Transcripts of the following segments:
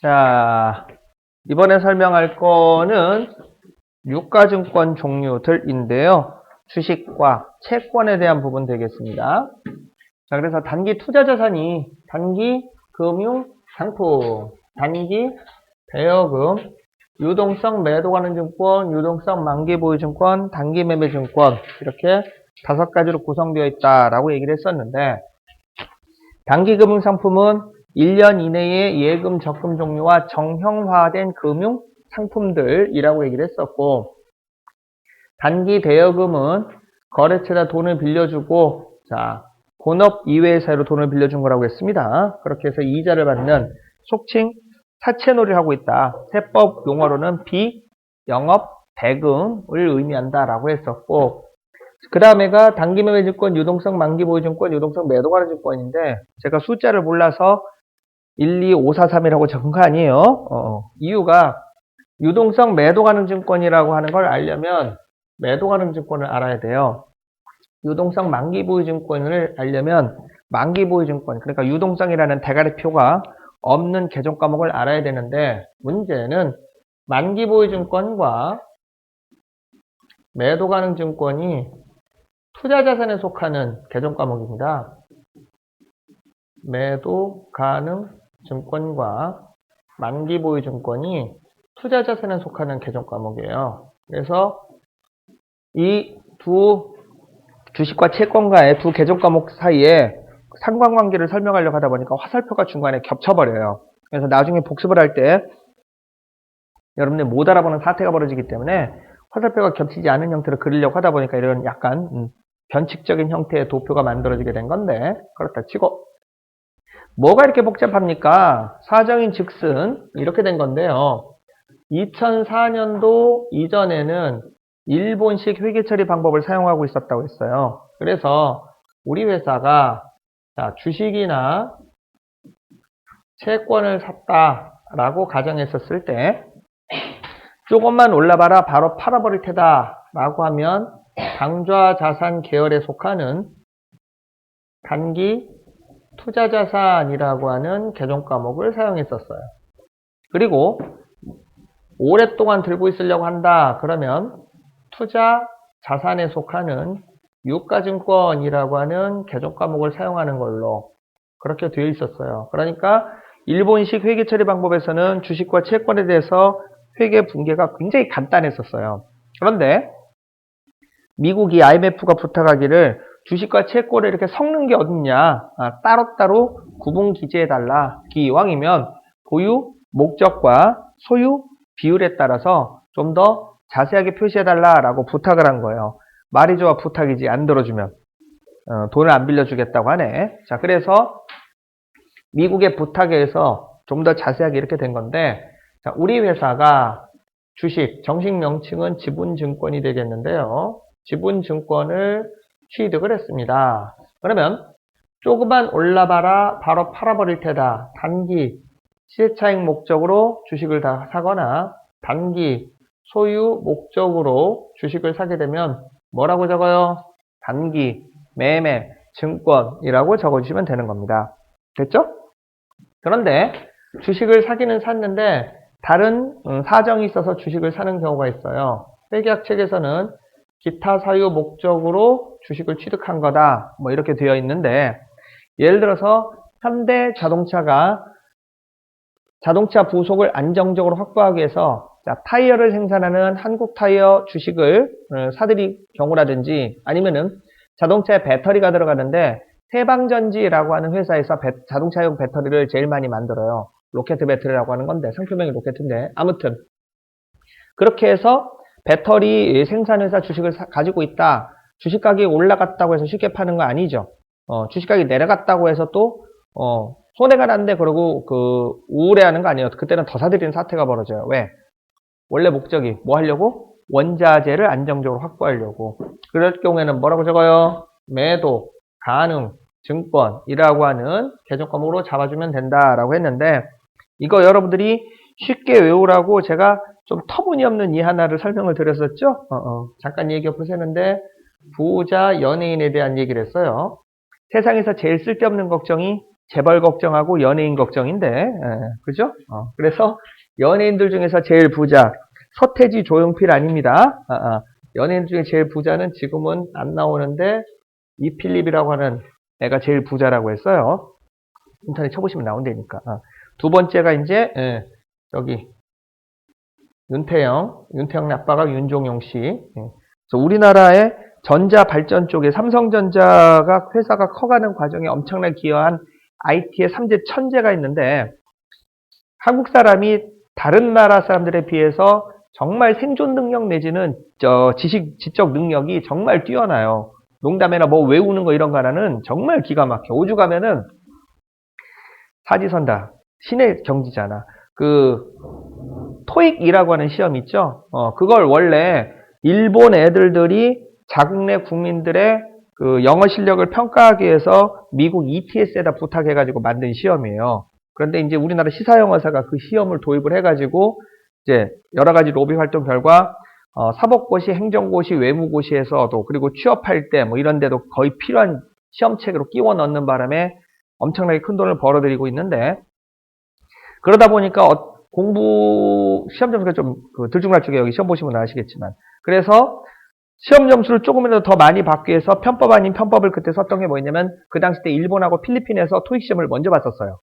자, 이번에 설명할 거는 유가증권 종류들인데요. 주식과 채권에 대한 부분 되겠습니다. 자, 그래서 단기 투자자산이 단기 금융 상품, 단기 대여금, 유동성 매도 가능 증권, 유동성 만기 보유 증권, 단기 매매 증권 이렇게 5가지로 구성되어 있다라고 얘기를 했었는데, 단기 금융 상품은 1년 이내의 예금 적금 종류와 정형화된 금융 상품들이라고 얘기를 했었고, 단기 대여금은 거래처에다 돈을 빌려주고, 자, 본업 이외의 사유로 돈을 빌려준 거라고 했습니다. 그렇게 해서 이자를 받는 속칭 사채놀이를 하고 있다. 세법 용어로는 비영업 대금을 의미한다라고 했었고, 그 다음에가 단기 매매 증권, 유동성 만기 보유 증권, 유동성 매도 가능 증권인데, 제가 숫자를 몰라서 1, 2, 5, 4, 3이라고 적은 거 아니에요. 이유가 유동성 매도 가능 증권이라고 하는 걸 알려면 매도 가능 증권을 알아야 돼요. 유동성 만기 보유 증권을 알려면 만기 보유 증권, 그러니까 유동성이라는 대가리표가 없는 계정 과목을 알아야 되는데, 문제는 만기 보유 증권과 매도 가능 증권이 투자자산에 속하는 계정 과목입니다. 매도 가능 증권과 만기 보유 증권이 투자자산에 속하는 계정 과목이에요. 그래서 이 두 주식과 채권과의 두 계정 과목 사이에 상관관계를 설명하려고 하다 보니까 화살표가 중간에 겹쳐버려요. 그래서 나중에 복습을 할 때 여러분들이 못 알아보는 사태가 벌어지기 때문에 화살표가 겹치지 않은 형태로 그리려고 하다 보니까 이런 약간 변칙적인 형태의 도표가 만들어지게 된 건데, 그렇다 치고 뭐가 이렇게 복잡합니까? 사정인 즉슨 이렇게 된 건데요. 2004년도 이전에는 일본식 회계처리 방법을 사용하고 있었다고 했어요. 그래서 우리 회사가 주식이나 채권을 샀다라고 가정했었을 때, 조금만 올라봐라 바로 팔아버릴 테다 라고 하면 당좌자산 계열에 속하는 단기 투자자산이라고 하는 계정 과목을 사용했었어요. 그리고 오랫동안 들고 있으려고 한다 그러면 투자자산에 속하는 유가증권이라고 하는 계정 과목을 사용하는 걸로 그렇게 되어 있었어요. 그러니까 일본식 회계처리 방법에서는 주식과 채권에 대해서 회계 분계가 굉장히 간단했었어요. 그런데 미국이 IMF가 부탁하기를 주식과 채권을 이렇게 섞는 게 어딨냐, 따로따로 구분 기재해달라. 기왕이면 보유 목적과 소유 비율에 따라서 좀 더 자세하게 표시해달라라고 부탁을 한 거예요. 말이 좋아 부탁이지, 안 들어주면 돈을 안 빌려주겠다고 하네. 자, 그래서 미국의 부탁에 의해서 좀 더 자세하게 이렇게 된 건데, 자, 우리 회사가 주식, 정식 명칭은 지분증권이 되겠는데요. 지분증권을 취득을 했습니다. 그러면 조금만 올라봐라 바로 팔아버릴 테다. 단기 시세차익 목적으로 주식을 다 사거나 단기 소유 목적으로 주식을 사게 되면 뭐라고 적어요? 단기 매매 증권이라고 적어주시면 되는 겁니다. 됐죠? 그런데 주식을 사기는 샀는데 다른 사정이 있어서 주식을 사는 경우가 있어요. 회계학책에서는 기타 사유 목적으로 주식을 취득한 거다 뭐 이렇게 되어 있는데, 예를 들어서 현대 자동차가 자동차 부속을 안정적으로 확보하기 위해서 타이어를 생산하는 한국 타이어 주식을 사들일 경우라든지, 아니면은 자동차에 배터리가 들어가는데 세방전지라고 하는 회사에서 자동차용 배터리를 제일 많이 만들어요. 로켓 배터리라고 하는 건데 상표명이 로켓인데, 아무튼 그렇게 해서 배터리 생산회사 주식을 가지고 있다. 주식 가격이 올라갔다고 해서 쉽게 파는 거 아니죠. 주식 가격이 내려갔다고 해서 또 손해가 났는데 그러고 우울해하는 거 아니에요. 그때는 더 사들이는 사태가 벌어져요. 왜? 원래 목적이 뭐 하려고? 원자재를 안정적으로 확보하려고. 그럴 경우에는 뭐라고 적어요? 매도 가능 증권이라고 하는 계정 과목으로 잡아주면 된다라고 했는데, 이거 여러분들이 쉽게 외우라고 제가 좀 터무니없는 이 하나를 설명을 드렸었죠? 잠깐 얘기해 보세는데, 부자 연예인에 대한 얘기를 했어요. 세상에서 제일 쓸데없는 걱정이 재벌 걱정하고 연예인 걱정인데, 그죠? 그래서 연예인들 중에서 제일 부자, 서태지, 조용필 아닙니다. 연예인 중에 제일 부자는 지금은 안 나오는데, 이필립이라고 하는 애가 제일 부자라고 했어요. 인터넷 쳐보시면 나온다니까. 두 번째가 이제, 여기, 윤태영 아빠가 윤종용 씨. 그래서 우리나라의 전자 발전 쪽에 삼성전자가 회사가 커가는 과정에 엄청나게 기여한 IT의 3대 천재가 있는데, 한국 사람이 다른 나라 사람들에 비해서 정말 생존 능력 내지는 지적 능력이 정말 뛰어나요. 농담이나 뭐 외우는 거 이런 거 하나는 정말 기가 막혀. 오죽 하면은 사지선다. 신의 경지잖아. 토익이라고 하는 시험 있죠? 그걸 원래 일본 애들들이 자국 내 국민들의 그 영어 실력을 평가하기 위해서 미국 ETS에다 부탁해가지고 만든 시험이에요. 그런데 이제 우리나라 시사영어사가 그 시험을 도입을 해가지고 이제 여러 가지 로비 활동 결과 사법고시, 행정고시, 외무고시에서도 그리고 취업할 때 뭐 이런 데도 거의 필요한 시험책으로 끼워 넣는 바람에 엄청나게 큰 돈을 벌어들이고 있는데, 그러다 보니까 공부 시험 점수가 좀 들쭉날쭉해. 여기 시험 보시면 아시겠지만, 그래서 시험 점수를 조금이라도 더 많이 받기 위해서 편법 아닌 편법을 그때 썼던 게 뭐였냐면, 그 당시 때 일본하고 필리핀에서 토익 시험을 먼저 봤었어요.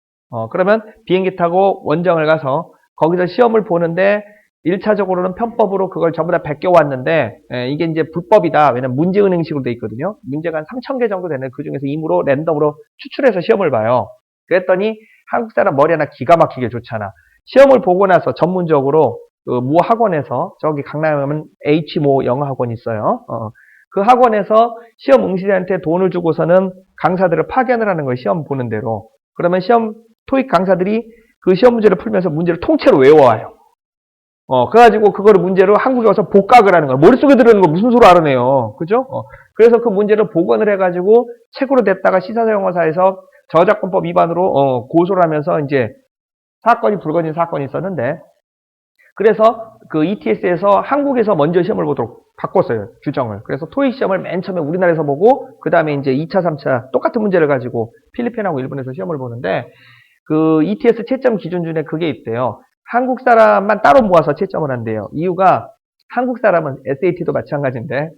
그러면 비행기 타고 원정을 가서 거기서 시험을 보는데 1차적으로는 편법으로 그걸 전부 다 베껴왔는데, 이게 이제 불법이다. 왜냐면 문제은행식으로 돼 있거든요. 문제가 한 3,000개 정도 되는, 그 중에서 임으로 랜덤으로 추출해서 시험을 봐요. 그랬더니 한국 사람 머리 하나 기가 막히게 좋잖아. 시험을 보고 나서 전문적으로 모 학원에서, 저기 강남에 가면 H모 영어 학원이 있어요. 그 학원에서 시험 응시자한테 돈을 주고서는 강사들을 파견을 하는 거예요. 시험 보는 대로. 그러면 토익 강사들이 그 시험 문제를 풀면서 문제를 통째로 외워와요. 그래가지고 그거를 문제로 한국에 와서 복각을 하는 거예요. 머릿속에 들어있는 거 무슨 소리 알아내요. 그죠? 그래서 그 문제를 복원을 해가지고 책으로 냈다가 시사영어사에서 저작권법 위반으로 고소를 하면서 이제 사건이 불거진 사건이 있었는데, 그래서 그 ETS에서 한국에서 먼저 시험을 보도록 바꿨어요. 규정을. 그래서 토익 시험을 맨 처음에 우리나라에서 보고, 그 다음에 이제 2차, 3차 똑같은 문제를 가지고 필리핀하고 일본에서 시험을 보는데, 그 ETS 채점 기준 중에 그게 있대요. 한국 사람만 따로 모아서 채점을 한대요. 이유가 한국 사람은 SAT도 마찬가지인데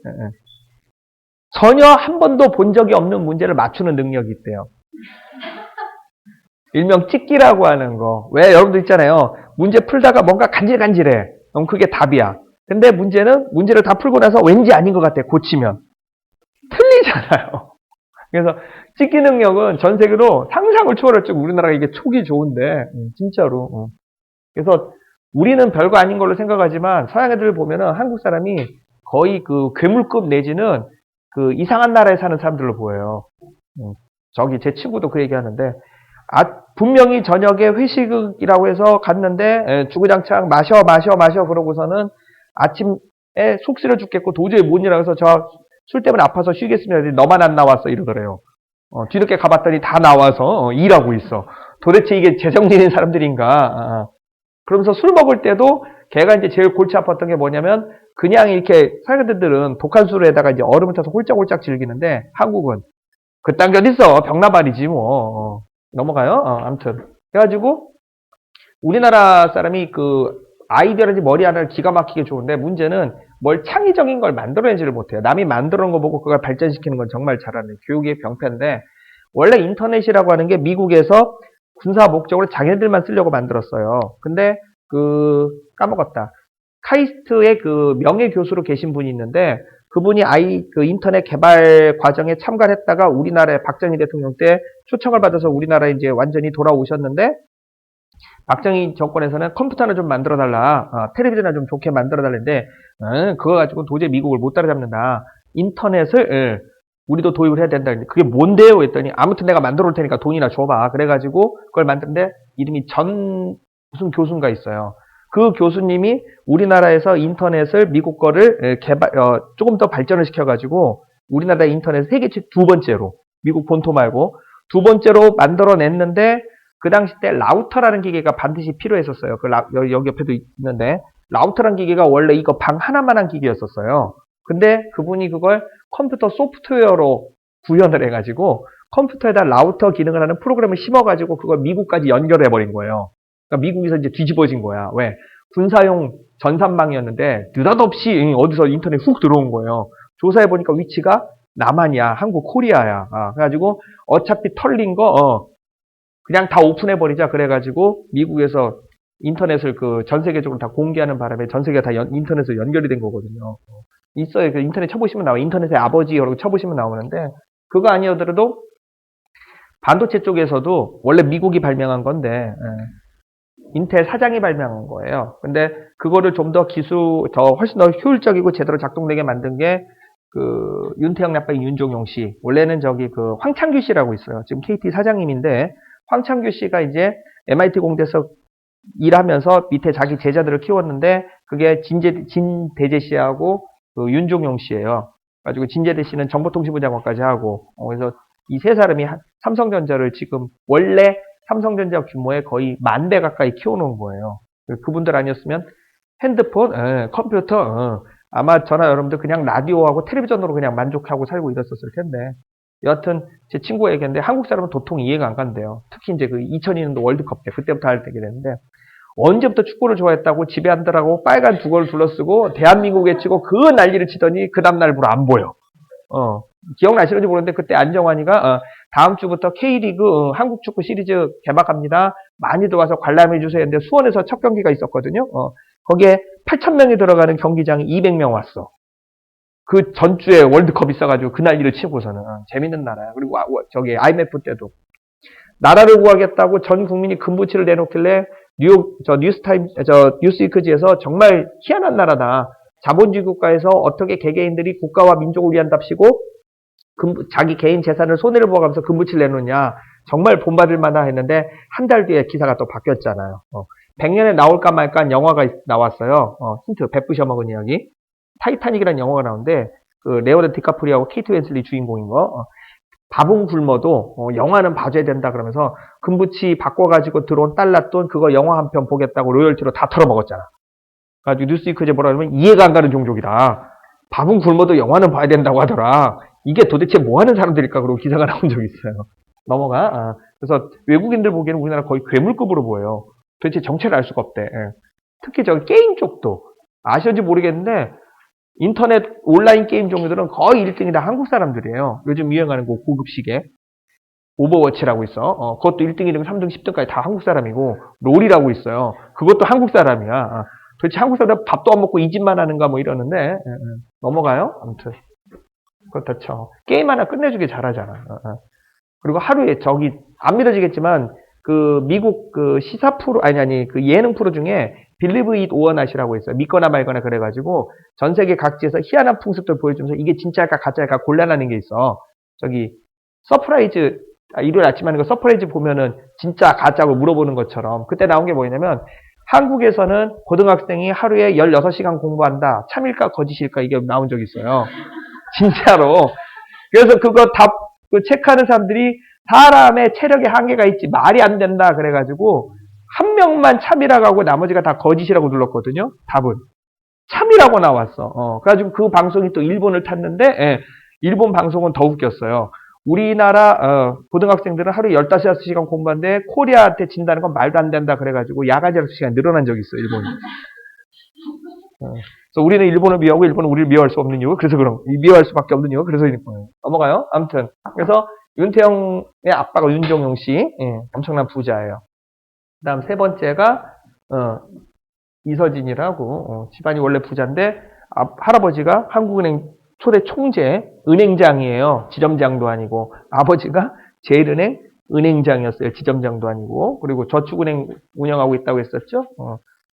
전혀 한 번도 본 적이 없는 문제를 맞추는 능력이 있대요. 일명 찍기라고 하는 거. 왜 여러분들 있잖아요. 문제 풀다가 뭔가 간질간질해. 그럼 그게 답이야. 근데 문제를 다 풀고 나서 왠지 아닌 것 같아. 고치면. 틀리잖아요. 그래서 찍기 능력은 전 세계로 상상을 초월할 줄, 우리나라가 이게 촉이 좋은데 진짜로. 그래서 우리는 별거 아닌 걸로 생각하지만 서양 애들 보면은 한국 사람이 거의 그 괴물급 내지는 그 이상한 나라에 사는 사람들로 보여요. 저기 제 친구도 그 얘기 하는데, 분명히 저녁에 회식이라고 해서 갔는데 주구장창 마셔 그러고서는 아침에 속 쓰려 죽겠고 도저히 못 일어나서 저 술 때문에 아파서 쉬겠습니다. 너만 안 나왔어 이러더래요. 뒤늦게 가봤더니 다 나와서 일하고 있어. 도대체 이게 재정신인 사람들인가. 그러면서 술 먹을 때도 걔가 이제 제일 골치 아팠던 게 뭐냐면, 그냥 이렇게 사람들은 독한 술에다가 이제 얼음을 타서 홀짝홀짝 즐기는데, 한국은 그딴 게 어딨어. 병나발이지 뭐. 넘어가요. 아무튼 그래가지고 우리나라 사람이 그 아이디어라든지 머리 하나를 기가 막히게 좋은데, 문제는 뭘 창의적인 걸 만들어내지를 못해요. 남이 만들어 놓은 거 보고 그걸 발전시키는 건 정말 잘하는 교육의 병폐인데, 원래 인터넷이라고 하는 게 미국에서 군사 목적으로 자기네들만 쓰려고 만들었어요. 근데 까먹었다. 카이스트의 그 명예 교수로 계신 분이 있는데, 그분이 그 인터넷 개발 과정에 참가를 했다가 우리나라의 박정희 대통령 때 초청을 받아서 우리나라에 이제 완전히 돌아오셨는데, 박정희 정권에서는 컴퓨터나 좀 만들어달라, 텔레비전이나 좀 좋게 만들어달라는데, 그거 가지고 도저히 미국을 못 따라잡는다. 인터넷을 우리도 도입을 해야 된다. 그게 뭔데요? 했더니, 아무튼 내가 만들어 올 테니까 돈이나 줘봐. 그래가지고 그걸 만드는데, 이름이 무슨 교수인가 있어요. 그 교수님이 우리나라에서 인터넷을 미국 거를 조금 더 발전을 시켜가지고 우리나라 인터넷 세계 두 번째로, 미국 본토 말고 두 번째로 만들어냈는데, 그 당시 때 라우터라는 기계가 반드시 필요했었어요. 여기 옆에도 있는데, 라우터라는 기계가 원래 이거 방 하나만한 기계였었어요. 근데 그분이 그걸 컴퓨터 소프트웨어로 구현을 해가지고 컴퓨터에다 라우터 기능을 하는 프로그램을 심어가지고 그걸 미국까지 연결해버린 거예요. 그러니까 미국에서 이제 뒤집어진 거야. 왜? 군사용 전산망이었는데 느닷없이 어디서 인터넷 훅 들어온 거예요. 조사해보니까 위치가 남한이야. 한국, 코리아야. 그래가지고 어차피 털린 거 그냥 다 오픈해버리자. 그래가지고 미국에서 인터넷을 그 전 세계적으로 다 공개하는 바람에 전 세계가 다 인터넷으로 연결이 된 거거든요. 있어요. 그 인터넷 쳐보시면 나와. 인터넷의 아버지 여러분 쳐보시면 나오는데 그거 아니어더라도 반도체 쪽에서도 원래 미국이 발명한 건데 인텔 사장이 발명한 거예요. 근데 그거를 좀 더 훨씬 더 효율적이고 제대로 작동되게 만든 게 그 윤태영 아빠인 윤종용 씨. 원래는 저기 그 황창규 씨라고 있어요. 지금 KT 사장님인데 황창규 씨가 이제 MIT 공대에서 일하면서 밑에 자기 제자들을 키웠는데 그게 진대재 씨하고 그 윤종용 씨예요. 가지고 진대재 씨는 정보통신부 장관까지 하고 그래서 이 세 사람이 삼성전자를 지금 원래 삼성전자 규모의 거의 10,000대 가까이 키워놓은 거예요. 그분들 아니었으면 핸드폰, 컴퓨터, 아마 저나 여러분들 그냥 라디오하고 텔레비전으로 그냥 만족하고 살고 이랬었을 텐데 여하튼 제 친구가 얘기했는데 한국 사람은 도통 이해가 안 간대요. 특히 이제 그 2002년도 월드컵 때 그때부터 할 때게 됐는데 언제부터 축구를 좋아했다고 집에 앉더라고 빨간 두걸 둘러쓰고 대한민국에 치고 그 난리를 치더니 그 다음날부로 안 보여. 기억나시는지 모르는데 그때 안정환이가 다음 주부터 K리그 한국 축구 시리즈 개막합니다. 많이들 와서 관람해 주세요 했는데 수원에서 첫 경기가 있었거든요. 거기에 8,000명이 들어가는 경기장이 200명 왔어. 그 전주에 월드컵 있어가지고 그 난리를 치고서는 재밌는 나라야. 그리고 저기 IMF 때도 나라를 구하겠다고 전 국민이 금부치를 내놓길래 뉴욕 뉴스위크지에서 정말 희한한 나라다. 자본주의 국가에서 어떻게 개개인들이 국가와 민족을 위한답시고 자기 개인 재산을 손해를 보아가면서 금부치를 내놓냐. 정말 본받을 만하다 했는데 한 달 뒤에 기사가 또 바뀌었잖아요. 100년에 나올까 말까 영화가 나왔어요. 힌트, 베푸셔 먹은 이야기. 타이타닉이라는 영화가 나오는데 그 레오나르도 디카프리오하고 케이트 윈슬리 주인공인 거. 밥은 굶어도 영화는 봐줘야 된다 그러면서 금부치 바꿔가지고 들어온 달러돈 그거 영화 한 편 보겠다고 로열티로 다 털어먹었잖아. 가지고 뉴스위크에 뭐라 그러면 이해가 안 가는 종족이다. 밥은 굶어도 영화는 봐야 된다고 하더라. 이게 도대체 뭐 하는 사람들일까? 그러고 기사가 나온 적이 있어요. 넘어가. 그래서 외국인들 보기에는 우리나라 거의 괴물급으로 보여요. 도대체 정체를 알 수가 없대. 특히 저 게임 쪽도 아시는지 모르겠는데 인터넷 온라인 게임 종류들은 거의 1등이 다 한국 사람들이에요. 요즘 유행하는 거 고급 시계 오버워치라고 있어. 그것도 1등, 2등, 3등, 10등까지 다 한국 사람이고 롤이라고 있어요. 그것도 한국 사람이야. 도대체 한국 사람들 밥도 안 먹고 이 집만 하는가 뭐 이러는데 넘어가요. 아무튼 그렇다 쳐. 게임 하나 끝내주길 잘하잖아. 그리고 하루에 저기 안 믿어지겠지만 그 미국 그 시사 프로 아니 그 예능 프로 중에 Believe It or Not이라고 있어요. 믿거나 말거나 그래가지고 전 세계 각지에서 희한한 풍습들 보여주면서 이게 진짜일까 가짜일까 곤란하는 게 있어. 저기 서프라이즈 일요일 아침 하는 거 서프라이즈 보면은 진짜 가짜고 물어보는 것처럼 그때 나온 게 뭐냐면 한국에서는 고등학생이 하루에 16시간 공부한다. 참일까 거짓일까 이게 나온 적이 있어요. 진짜로. 그래서 그거 다 그 체크하는 사람들이 사람의 체력에 한계가 있지 말이 안 된다 그래가지고 한 명만 참이라고 하고 나머지가 다 거짓이라고 눌렀거든요. 답은 참이라고 나왔어. 그래가지고 그 방송이 또 일본을 탔는데 일본 방송은 더 웃겼어요. 우리나라 고등학생들은 하루에 15시간 공부하는데 코리아한테 진다는 건 말도 안 된다 그래가지고 야간제로 시간이 늘어난 적이 있어요. 일본이. 그래서 우리는 일본을 미워하고 일본은 우리를 미워할 수 없는 이유 그래서 미워할 수밖에 없는 이유가 그래서 이런 거예요. 넘어가요. 아무튼 그래서 윤태영의 아빠가 윤종용 씨 엄청난 부자예요. 그다음 세 번째가 이서진이라고 집안이 원래 부자인데 할아버지가 한국은행 초대 총재 은행장이에요. 지점장도 아니고 아버지가 제일은행 은행장이었어요. 지점장도 아니고 그리고 저축은행 운영하고 있다고 했었죠.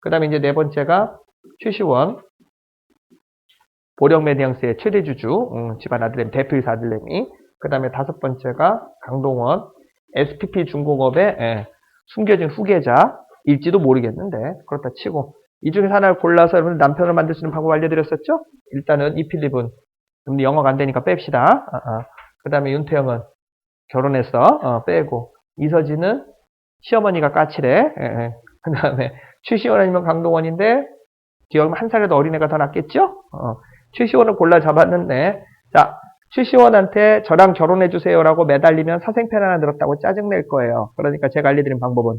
그 다음에 이제 네 번째가 최시원 보령메디앙스의 최대 주주 집안 아들내미 대표이사 아들내미 그 다음에 다섯 번째가 강동원 SPP 중공업의 숨겨진 후계자일지도 모르겠는데 그렇다 치고 이 중에서 하나를 골라서 여러분 남편을 만들 수 있는 방법 알려드렸었죠? 일단은 이필립은 영어가 안 되니까 뺍시다. 그 다음에 윤태영은 결혼했어. 빼고 이서진은 시어머니가 까칠해. 그 다음에 최시원 아니면 강동원인데 기억하면 한 살에도 어린애가 더 낫겠죠? 최시원을 골라 잡았는데 자 최시원한테 저랑 결혼해주세요라고 매달리면 사생팬 하나 늘었다고 짜증낼 거예요. 그러니까 제가 알려드린 방법은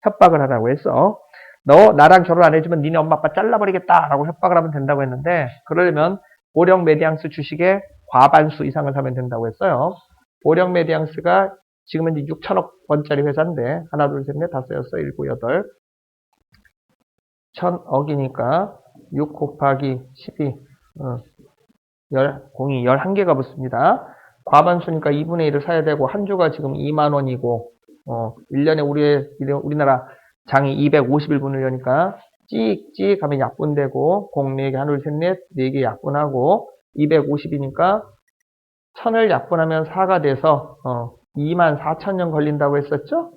협박을 하라고 했어. 너 나랑 결혼 안 해주면 니네 엄마 아빠 잘라버리겠다라고 협박을 하면 된다고 했는데, 그러려면 보령 메디앙스 주식의 과반수 이상을 사면 된다고 했어요. 보령 메디앙스가 지금은 이제 6천억 원짜리 회사인데, 하나, 둘, 셋, 넷, 다섯, 여섯, 일곱, 여덟, 1000억이니까 6 곱하기 12, 공이 11개가 붙습니다. 과반수니까 2분의 1을 사야 되고, 한 주가 지금 2만 원이고, 1년에 우리나라 장이 251분을 여니까 찍찍 하면 약분되고, 공 4개, 하나, 둘, 셋, 넷, 4개 약분하고, 250이니까 1000을 약분하면 4가 돼서 24,000년 걸린다고 했었죠?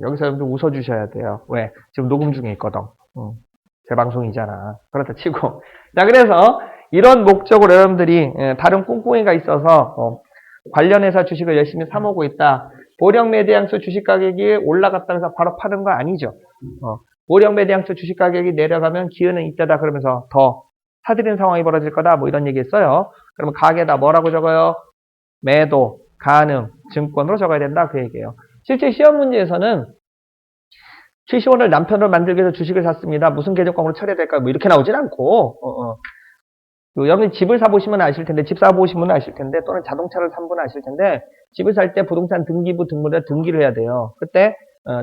여기서 여러분들 웃어주셔야 돼요. 왜? 지금 녹음 중에 있거든. 제 방송이잖아. 그렇다 치고. 자, 그래서 이런 목적으로 여러분들이 다른 꿍꿍이가 있어서 관련 회사 주식을 열심히 사모으고 있다. 보령 메디앙스 주식 가격이 올라갔다 해서 바로 파는 거 아니죠. 보령 메디앙스 주식 가격이 내려가면 기회는 있다다 그러면서 더 사들이는 상황이 벌어질 거다. 뭐 이런 얘기 했어요. 그러면 가게에다 뭐라고 적어요? 매도, 가능, 증권으로 적어야 된다. 그 얘기예요. 실제 시험 문제에서는 최시원을 남편으로 만들기 위해서 주식을 샀습니다. 무슨 계정광으로 처리해야 될까요? 뭐 이렇게 나오진 않고, 여러분이 집을 사보시면 아실 텐데, 집 사보시면 아실 텐데, 또는 자동차를 산 분은 아실 텐데, 집을 살 때 부동산 등기부 등본에 등기를 해야 돼요. 그때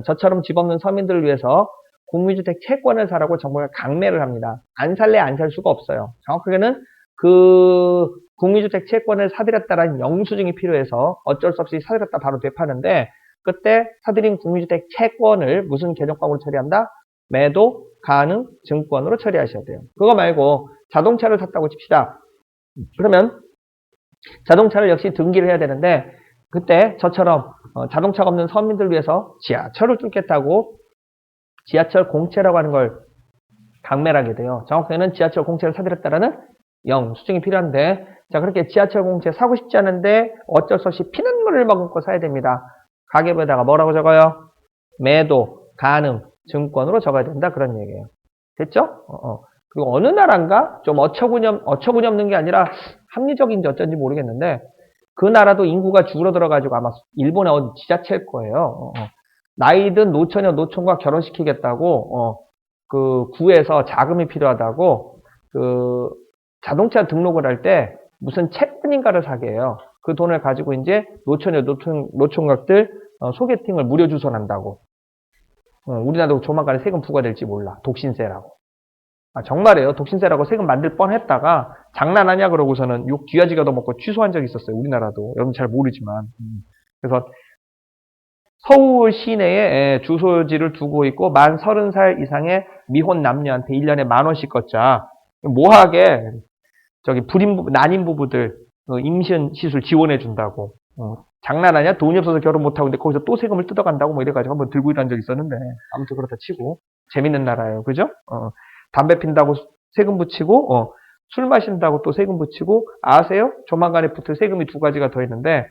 저처럼 집 없는 서민들을 위해서 국민주택 채권을 사라고 정부가 강매를 합니다. 안 살래 안 살 수가 없어요. 정확하게는 그 국민주택 채권을 사들였다라는 영수증이 필요해서 어쩔 수 없이 사들였다 바로 되파는데, 그때 사들인 국민주택 채권을 무슨 계정광으로 처리한다? 매도, 가능, 증권으로 처리하셔야 돼요. 그거 말고 자동차를 샀다고 칩시다. 그러면 자동차를 역시 등기를 해야 되는데, 그때 저처럼 자동차가 없는 서민들을 위해서 지하철을 뚫겠다고 지하철 공채라고 하는 걸 강매를 하게 돼요. 정확하게는 지하철 공채를 사들였다라는 영수증이 필요한데, 자, 그렇게 지하철 공채 사고 싶지 않은데 어쩔 수 없이 피눈물을 머금고 사야 됩니다. 가계부에다가 뭐라고 적어요? 매도, 가능, 증권으로 적어야 된다. 그런 얘기예요. 됐죠? 그리고 어느 나라인가 좀 어처구니 없는 게 아니라 합리적인지 어쩐지 모르겠는데, 그 나라도 인구가 줄어들어가지고 아마 일본의 어디 지자체일 거예요. 나이든 노처녀 노총과 결혼시키겠다고 그 구에서 자금이 필요하다고 그 자동차 등록을 할 때 무슨 채권인가를 사게 해요. 그 돈을 가지고 이제 노처녀 노총각들 소개팅을 무료 주선한다고. 우리나라도 조만간에 세금 부과될지 몰라. 독신세라고. 아, 정말이에요. 독신세라고 세금 만들 뻔했다가 장난하냐 그러고서는 욕 뒤아지가 더 먹고 취소한 적이 있었어요. 우리나라도. 여러분 잘 모르지만. 그래서 서울 시내에 주소지를 두고 있고 만 30살 이상의 미혼 남녀한테 1년에 10,000원씩 걷자. 뭐하게 저기 난임 부부들 임신 시술 지원해 준다고. 장난하냐? 돈이 없어서 결혼 못하고 근데 거기서 또 세금을 뜯어간다고 뭐 이래가지고 한번 들고 일한 적 있었는데, 아무튼 그렇다 치고 재밌는 나라예요. 그죠? 담배 핀다고 세금 붙이고 술 마신다고 또 세금 붙이고, 아세요? 조만간에 붙을 세금이 2가지가 더 있는데,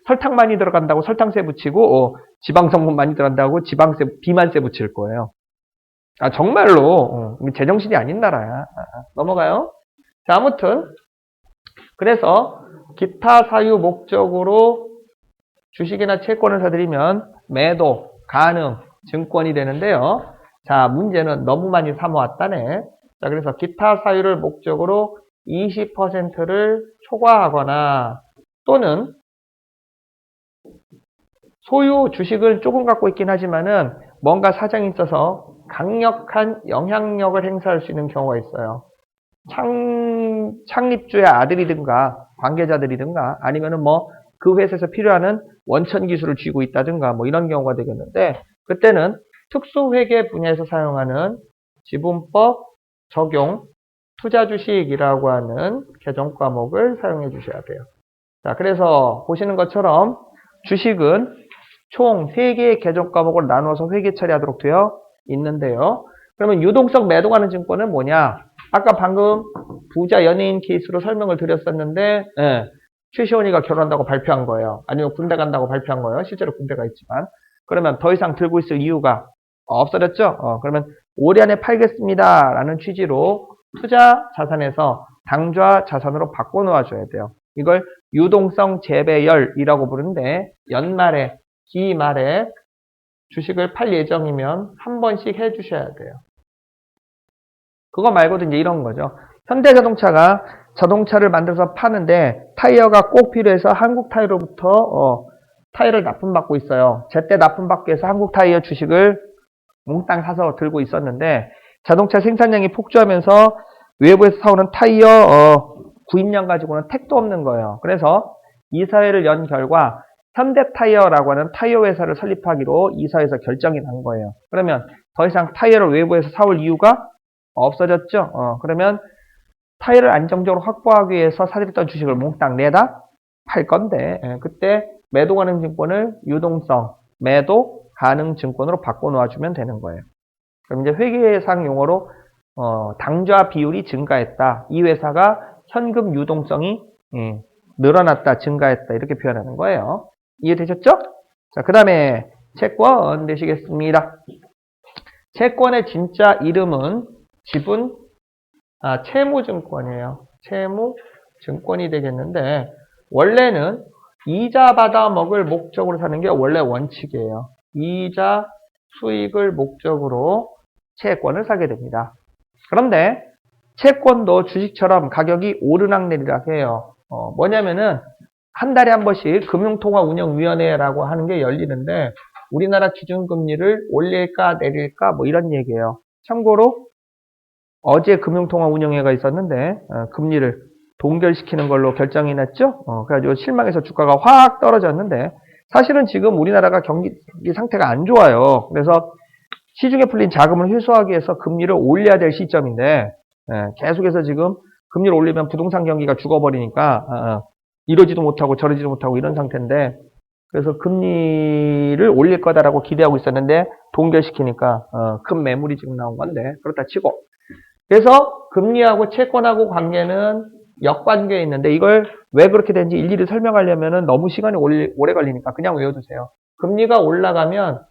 설탕 많이 들어간다고 설탕세 붙이고, 지방성분 많이 들어간다고 지방세, 비만세 붙일 거예요. 아, 정말로 제정신이 아닌 나라야. 넘어가요. 자, 아무튼 그래서 기타 사유 목적으로 주식이나 채권을 사들이면 매도, 가능, 증권이 되는데요. 자, 문제는 너무 많이 사모았다네. 자, 그래서 기타 사유를 목적으로 20%를 초과하거나, 또는 소유 주식을 조금 갖고 있긴 하지만은 뭔가 사정이 있어서 강력한 영향력을 행사할 수 있는 경우가 있어요. 창립주의 아들이든가 관계자들이든가 아니면은 뭐 그 회사에서 필요한 원천 기술을 쥐고 있다든가 뭐 이런 경우가 되겠는데, 그때는 특수회계 분야에서 사용하는 지분법 적용 투자주식이라고 하는 개정 과목을 사용해 주셔야 돼요. 자, 그래서 보시는 것처럼 주식은 총 3개의 개정 과목을 나누어서 회계 처리하도록 되어 있는데요. 그러면 유동성 매도가는 증권은 뭐냐? 아까 방금 부자 연예인 케이스로 설명을 드렸었는데, 최시원이가 결혼한다고 발표한 거예요. 아니면 군대 간다고 발표한 거예요. 실제로 군대가 있지만. 그러면 더 이상 들고 있을 이유가 없어졌죠? 그러면 올해 안에 팔겠습니다 라는 취지로 투자 자산에서 당좌 자산으로 바꿔 놓아줘야 돼요. 이걸 유동성 재배열이라고 부르는데 연말에, 기말에 주식을 팔 예정이면 한 번씩 해주셔야 돼요. 그거 말고도 이제 이런 거죠. 현대자동차가 자동차를 만들어서 파는데 타이어가 꼭 필요해서 한국 타이어로부터 타이어를 납품받고 있어요. 제때 납품받기 위해서 한국 타이어 주식을 몽땅 사서 들고 있었는데 자동차 생산량이 폭주하면서 외부에서 사오는 타이어 구입량 가지고는 택도 없는 거예요. 그래서 이사회를 연 결과 현대타이어라고 하는 타이어 회사를 설립하기로 이사회에서 결정이 난 거예요. 그러면 더 이상 타이어를 외부에서 사올 이유가 없어졌죠. 그러면 타이어를 안정적으로 확보하기 위해서 사들였던 주식을 몽땅 내다 팔 건데 그때 매도 가능 증권을 유동성 매도 가능 증권으로 바꿔 놓아주면 되는 거예요. 그럼 이제 회계상 용어로 당좌 비율이 증가했다. 이 회사가 현금 유동성이 늘어났다, 증가했다 이렇게 표현하는 거예요. 이해되셨죠? 자, 그 다음에 채권 되시겠습니다. 채권의 진짜 이름은 지분 채무증권이에요. 채무증권이 되겠는데 원래는 이자 받아 먹을 목적으로 사는 게 원래 원칙이에요. 이자 수익을 목적으로 채권을 사게 됩니다. 그런데 채권도 주식처럼 가격이 오르락내리락 해요. 뭐냐면은 한 달에 한 번씩 금융통화운영위원회라고 하는 게 열리는데 우리나라 기준금리를 올릴까 내릴까 뭐 이런 얘기예요. 참고로 어제 금융통화운영회가 있었는데 금리를 동결시키는 걸로 결정이 났죠. 그래가지고 실망해서 주가가 확 떨어졌는데 사실은 지금 우리나라가 경기 상태가 안 좋아요. 그래서 시중에 풀린 자금을 회수하기 위해서 금리를 올려야 될 시점인데 계속해서 지금 금리를 올리면 부동산 경기가 죽어버리니까 이러지도 못하고 저러지도 못하고 이런 상태인데 그래서 금리를 올릴 거다라고 기대하고 있었는데 동결시키니까 큰 매물이 지금 나온 건데 그렇다 치고 그래서 금리하고 채권하고 관계는 역관계에 있는데 이걸 왜 그렇게 되는지 일일이 설명하려면 너무 시간이 오래 걸리니까 그냥 외워두세요. 금리가 올라가면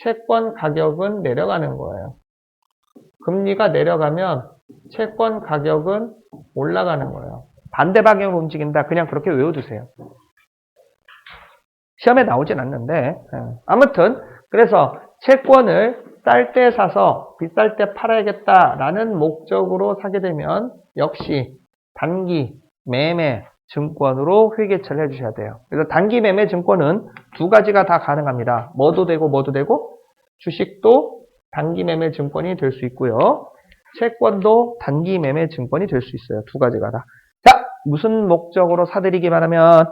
채권 가격은 내려가는 거예요. 금리가 내려가면 채권 가격은 올라가는 거예요. 반대 방향으로 움직인다. 그냥 그렇게 외워두세요. 시험에 나오진 않는데 아무튼 그래서 채권을 쌀 때 사서 비쌀 때 팔아야겠다라는 목적으로 사게 되면 역시 단기 매매 증권으로 회계처리를 해주셔야 돼요. 그래서 단기 매매 증권은 두 가지가 다 가능합니다. 뭐도 되고 주식도 단기 매매 증권이 될 수 있고요. 채권도 단기 매매 증권이 될 수 있어요. 두 가지가 다. 자, 무슨 목적으로 사들이기만 하면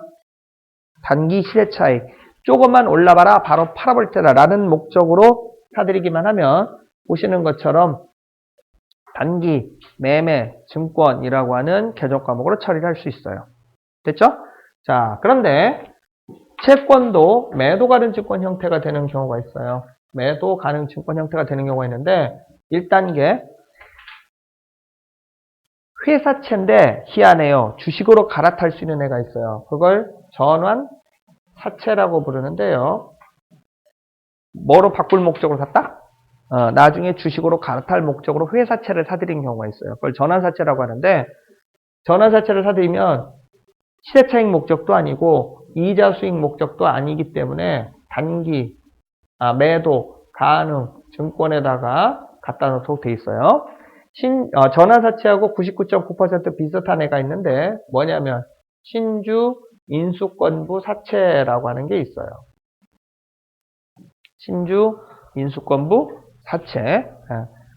단기 시세 차익 조금만 올라봐라 바로 팔아볼 테다 라는 목적으로 사들이기만 하면 보시는 것처럼 단기 매매 증권이라고 하는 개정 과목으로 처리를 할 수 있어요. 됐죠? 자, 그런데 채권도 매도 가능 증권 형태가 되는 경우가 있어요. 매도 가능 증권 형태가 되는 경우가 있는데 1단계 회사채인데 희한해요. 주식으로 갈아탈 수 있는 애가 있어요. 그걸 전환사채라고 부르는데요. 뭐로 바꿀 목적으로 샀다? 나중에 주식으로 갈아탈 목적으로 회사채를 사들인 경우가 있어요. 그걸 전환사채라고 하는데 전환사채를 사들이면 시세차익 목적도 아니고 이자 수익 목적도 아니기 때문에 단기 매도 가능 증권에다가 갖다 놓도록 돼 있어요. 전환사채하고 99.9% 비슷한 애가 있는데 뭐냐면 신주 인수권부 사채라고 하는 게 있어요. 신주 인수권부 사채.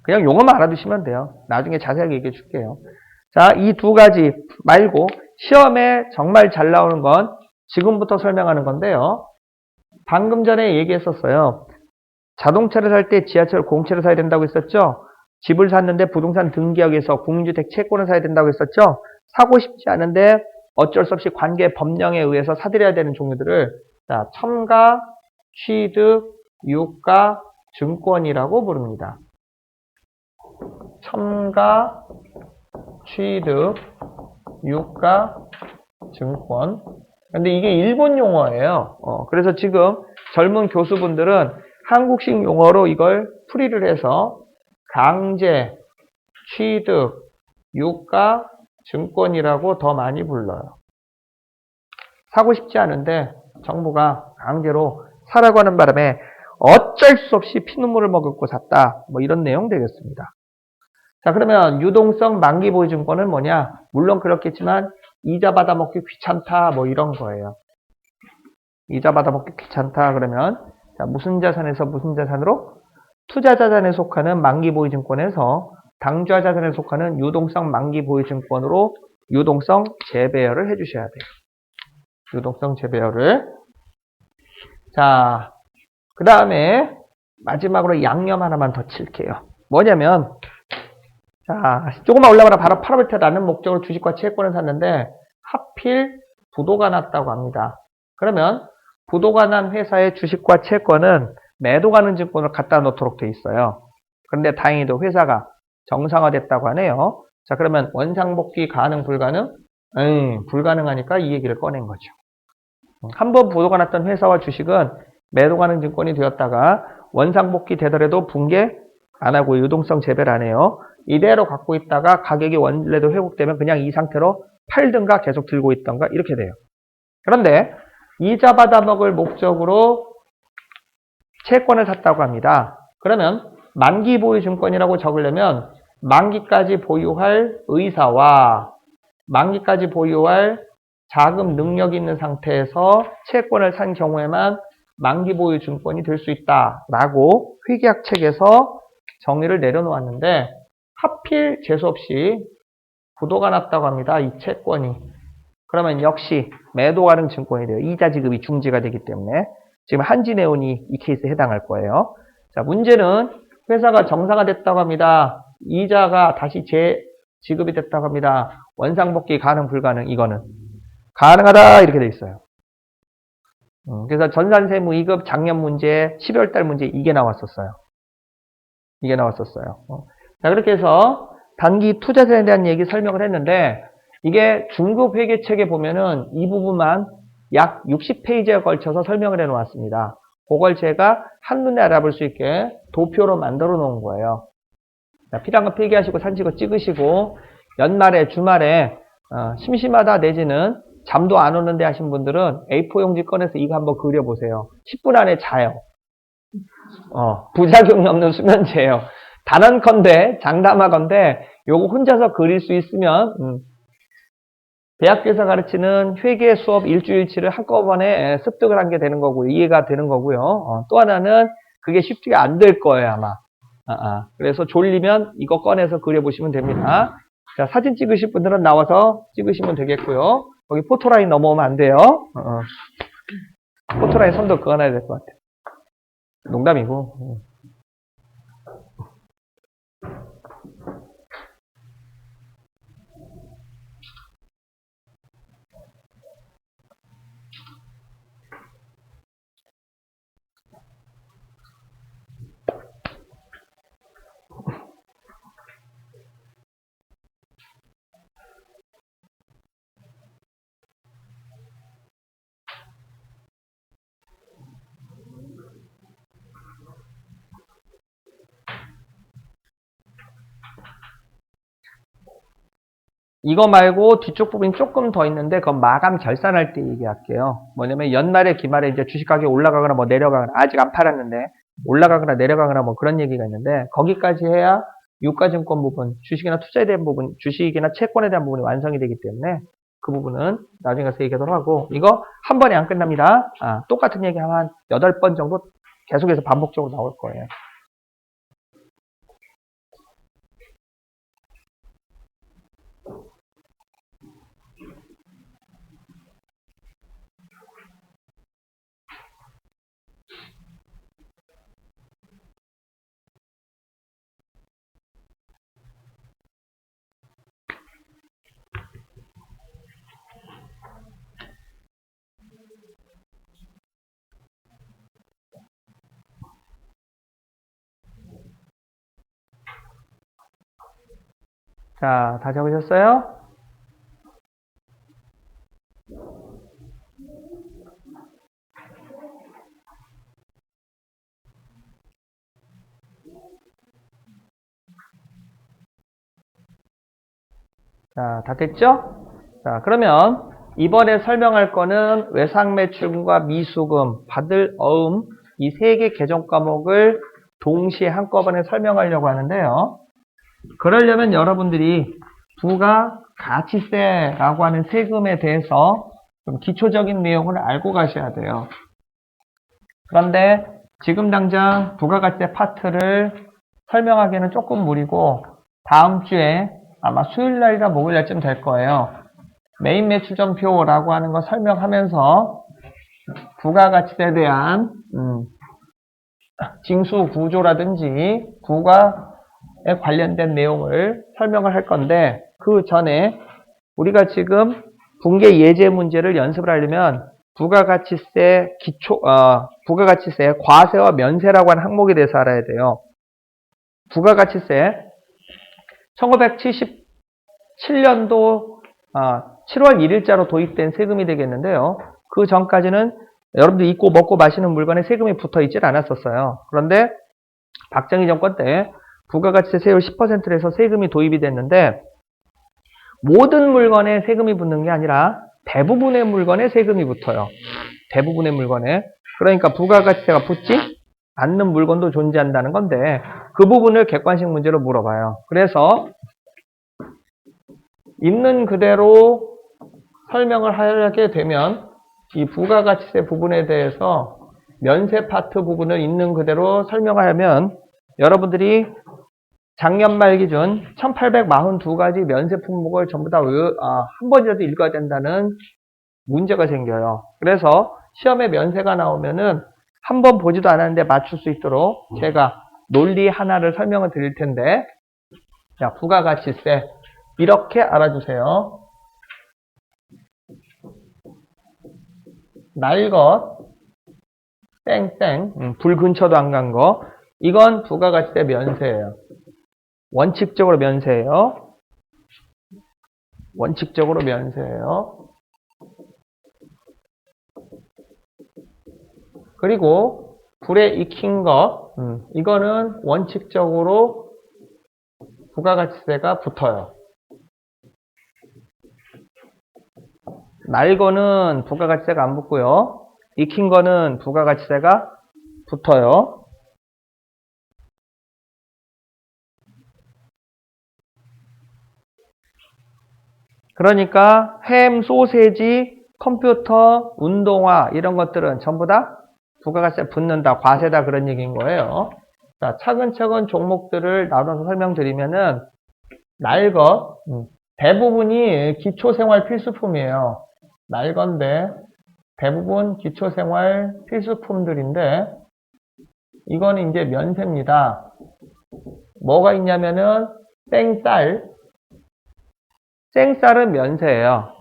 그냥 용어만 알아두시면 돼요. 나중에 자세하게 얘기해 줄게요. 자, 이 두 가지 말고 시험에 정말 잘 나오는 건 지금부터 설명하는 건데요. 방금 전에 얘기했었어요. 자동차를 살 때 지하철 공채를 사야 된다고 했었죠. 집을 샀는데 부동산 등기하기 위해서 국민주택 채권을 사야 된다고 했었죠. 사고 싶지 않은데 어쩔 수 없이 관계 법령에 의해서 사들여야 되는 종류들을 첨가, 취득, 유가, 증권이라고 부릅니다. 첨가, 취득, 유가, 증권. 근데 이게 일본 용어예요. 그래서 지금 젊은 교수분들은 한국식 용어로 이걸 풀이를 해서 강제, 취득, 유가, 증권이라고 더 많이 불러요. 사고 싶지 않은데 정부가 강제로 사라고 하는 바람에 어쩔 수 없이 피눈물을 머금고 샀다. 뭐 이런 내용 되겠습니다. 자, 그러면 유동성 만기 보유증권은 뭐냐? 물론 그렇겠지만 이자 받아먹기 귀찮다. 뭐 이런 거예요. 이자 받아먹기 귀찮다. 그러면 자, 무슨 자산에서 무슨 자산으로? 투자 자산에 속하는 만기 보유증권에서 당좌 자산에 속하는 유동성 만기 보유증권으로 유동성 재배열을 해주셔야 돼요. 유동성 재배열을. 자, 그 다음에 마지막으로 양념 하나만 더 칠게요. 뭐냐면 자, 조금만 올라가라 바로 팔아볼 테라는 목적으로 주식과 채권을 샀는데 하필 부도가 났다고 합니다. 그러면 부도가 난 회사의 주식과 채권은 매도 가능 증권을 갖다 놓도록 돼 있어요. 그런데 다행히도 회사가 정상화됐다고 하네요. 자, 그러면 원상복귀 가능 불가능? 불가능하니까 이 얘기를 꺼낸 거죠. 한번 부도가 났던 회사와 주식은 매도 가능 증권이 되었다가 원상복귀 되더라도 붕괴 안 하고 유동성 재배를 안 해요. 이대로 갖고 있다가 가격이 원래도 회복되면 그냥 이 상태로 팔든가 계속 들고 있던가 이렇게 돼요. 그런데 이자 받아먹을 목적으로 채권을 샀다고 합니다. 그러면 만기 보유 증권이라고 적으려면 만기까지 보유할 의사와 만기까지 보유할 자금 능력이 있는 상태에서 채권을 산 경우에만 만기 보유 증권이 될 수 있다라고 회계학 책에서 정의를 내려놓았는데 하필 재수없이 부도가 났다고 합니다. 이 채권이. 그러면 역시 매도 가능 증권이 돼요. 이자 지급이 중지가 되기 때문에 지금 한진해운이 이 케이스에 해당할 거예요. 자, 문제는 회사가 정상화됐다고 합니다. 이자가 다시 재지급이 됐다고 합니다. 원상복귀 가능 불가능 이거는 가능하다 이렇게 돼 있어요. 그래서 전산세무 2급 작년 문제 12월달 문제 이게 나왔었어요. 이게 나왔었어요. 자, 그렇게 해서 단기 투자세에 대한 얘기 설명을 했는데 이게 중급 회계책에 보면은 이 부분만 약 60페이지에 걸쳐서 설명을 해 놓았습니다. 그걸 제가 한눈에 알아볼 수 있게 도표로 만들어 놓은 거예요. 자, 필요한 거 필기하시고 사진 찍으시고 연말에 주말에 심심하다 내지는 잠도 안 오는데 하신 분들은 A4 용지 꺼내서 이거 한번 그려보세요. 10분 안에 자요. 부작용이 없는 수면제예요. 단언컨대 장담하건대 요거 혼자서 그릴 수 있으면 대학교에서 가르치는 회계 수업 일주일치를 한꺼번에 습득을 한 게 되는 거고요. 이해가 되는 거고요. 또 하나는 그게 쉽지가 안 될 거예요, 아마. 그래서 졸리면 이거 꺼내서 그려보시면 됩니다. 자, 사진 찍으실 분들은 나와서 찍으시면 되겠고요. 거기 포토라인 넘어오면 안 돼요. 포토라인 선도 그어놔야 될 것 같아요. 농담이고. 이거 말고 뒤쪽 부분이 조금 더 있는데 그건 마감 결산할 때 얘기할게요. 뭐냐면 연말에 기말에 이제 주식 가격이 올라가거나 뭐 내려가거나 아직 안 팔았는데 올라가거나 내려가거나 뭐 그런 얘기가 있는데 거기까지 해야 유가증권 부분, 주식이나 투자에 대한 부분, 주식이나 채권에 대한 부분이 완성이 되기 때문에 그 부분은 나중에 가서 얘기하도록 하고 이거 한 번에 안 끝납니다. 똑같은 얘기 한 8번 정도 계속해서 반복적으로 나올 거예요. 자, 다 적으셨어요? 자, 다 됐죠? 자, 그러면 이번에 설명할 거는 외상매출금과 미수금, 받을 어음 이 세 개 개정 과목을 동시에 한꺼번에 설명하려고 하는데요. 그러려면 여러분들이 부가가치세라고 하는 세금에 대해서 좀 기초적인 내용을 알고 가셔야 돼요. 그런데 지금 당장 부가가치세 파트를 설명하기에는 조금 무리고 다음 주에 아마 수요일날이나 목요일날쯤 될 거예요. 메인 매출점표라고 하는 거 설명하면서 부가가치세에 대한 징수 구조라든지 부가에 관련된 내용을 설명을 할 건데 그 전에 우리가 지금 분계 예제 문제를 연습을 하려면 부가가치세 부가가치세 과세와 면세라고 하는 항목에 대해서 알아야 돼요. 부가가치세 1977년도 7월 1일자로 도입된 세금이 되겠는데요. 그 전까지는 여러분들 입고 먹고 마시는 물건에 세금이 붙어 있질 않았었어요. 그런데 박정희 정권 때 부가가치세 세율 10%를 해서 세금이 도입이 됐는데 모든 물건에 세금이 붙는 게 아니라 대부분의 물건에 세금이 붙어요. 대부분의 물건에. 그러니까 부가가치세가 붙지 않는 물건도 존재한다는 건데 그 부분을 객관식 문제로 물어봐요. 그래서 있는 그대로 설명을 하게 되면 이 부가가치세 부분에 대해서 면세 파트 부분을 있는 그대로 설명하면 여러분들이 작년 말 기준 1842가지 면세 품목을 전부 다 한 번이라도 읽어야 된다는 문제가 생겨요. 그래서 시험에 면세가 나오면은 한 번 보지도 않았는데 맞출 수 있도록 제가 논리 하나를 설명을 드릴 텐데 자, 부가가치세 이렇게 알아주세요. 날 것, 땡땡, 불 근처도 안 간 거, 이건 부가가치세 면세예요. 원칙적으로 면세예요. 원칙적으로 면세예요. 그리고 불에 익힌 거, 이거는 원칙적으로 부가가치세가 붙어요. 날 거는 부가가치세가 안 붙고요. 익힌 거는 부가가치세가 붙어요. 그러니까 햄, 소세지, 컴퓨터, 운동화 이런 것들은 전부 다 부가가치세 붙는다, 과세다 그런 얘기인 거예요. 자, 차근차근 종목들을 나눠서 설명드리면은 날 것, 대부분이 기초생활 필수품이에요. 날 건데 대부분 기초생활 필수품들인데 이거는 이제 면세입니다. 뭐가 있냐면은 생쌀, 생쌀은 면세예요.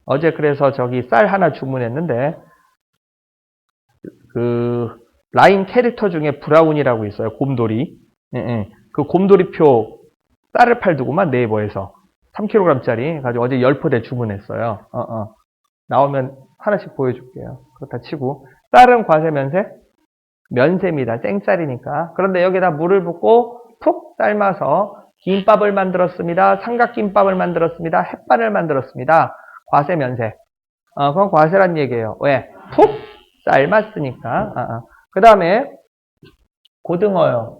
어제 그래서 저기 쌀 하나 주문했는데 그 라인 캐릭터 중에 브라운이라고 있어요. 곰돌이. 그 곰돌이표 쌀을 팔더구만 네이버에서 3kg짜리 가지고 어제 10포대 주문했어요. 나오면 하나씩 보여줄게요. 그렇다 치고 쌀은 과세 면세? 면세입니다. 생쌀이니까. 그런데 여기다 물을 붓고 푹 삶아서 김밥을 만들었습니다. 삼각김밥을 만들었습니다. 햇반을 만들었습니다. 과세 면세. 그건 과세란 얘기예요. 왜? 푹 삶았으니까. 그 다음에 고등어요.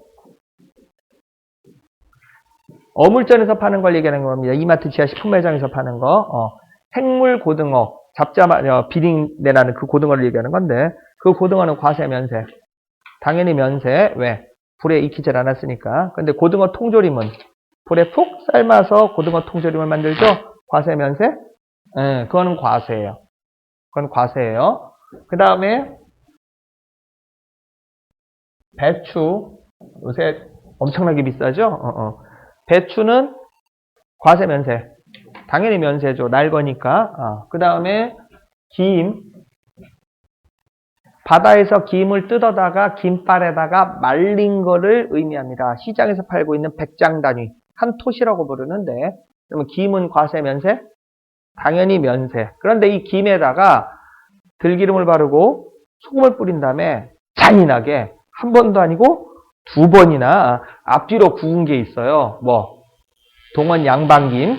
어물전에서 파는 걸 얘기하는 겁니다. 이마트 지하 식품 매장에서 파는 거. 생물 고등어. 잡자마자 비린내 나는 그 고등어를 얘기하는 건데 그 고등어는 과세 면세. 당연히 면세. 왜? 불에 익히질 않았으니까. 근데 고등어 통조림은 불에 푹 삶아서 고등어 통조림을 만들죠? 과세 면세? 그거는 과세예요. 그건 과세예요. 그 다음에 배추. 요새 엄청나게 비싸죠? 배추는 과세 면세. 당연히 면세죠. 날 거니까. 그 다음에 김. 바다에서 김을 뜯어다가 김발에다가 말린 거를 의미합니다. 시장에서 팔고 있는 백장 단위. 한 톳이라고 부르는데 그러면 김은 과세 면세? 당연히 면세. 그런데 이 김에다가 들기름을 바르고 소금을 뿌린 다음에 잔인하게 한 번도 아니고 두 번이나 앞뒤로 구운 게 있어요. 뭐 동원 양반김,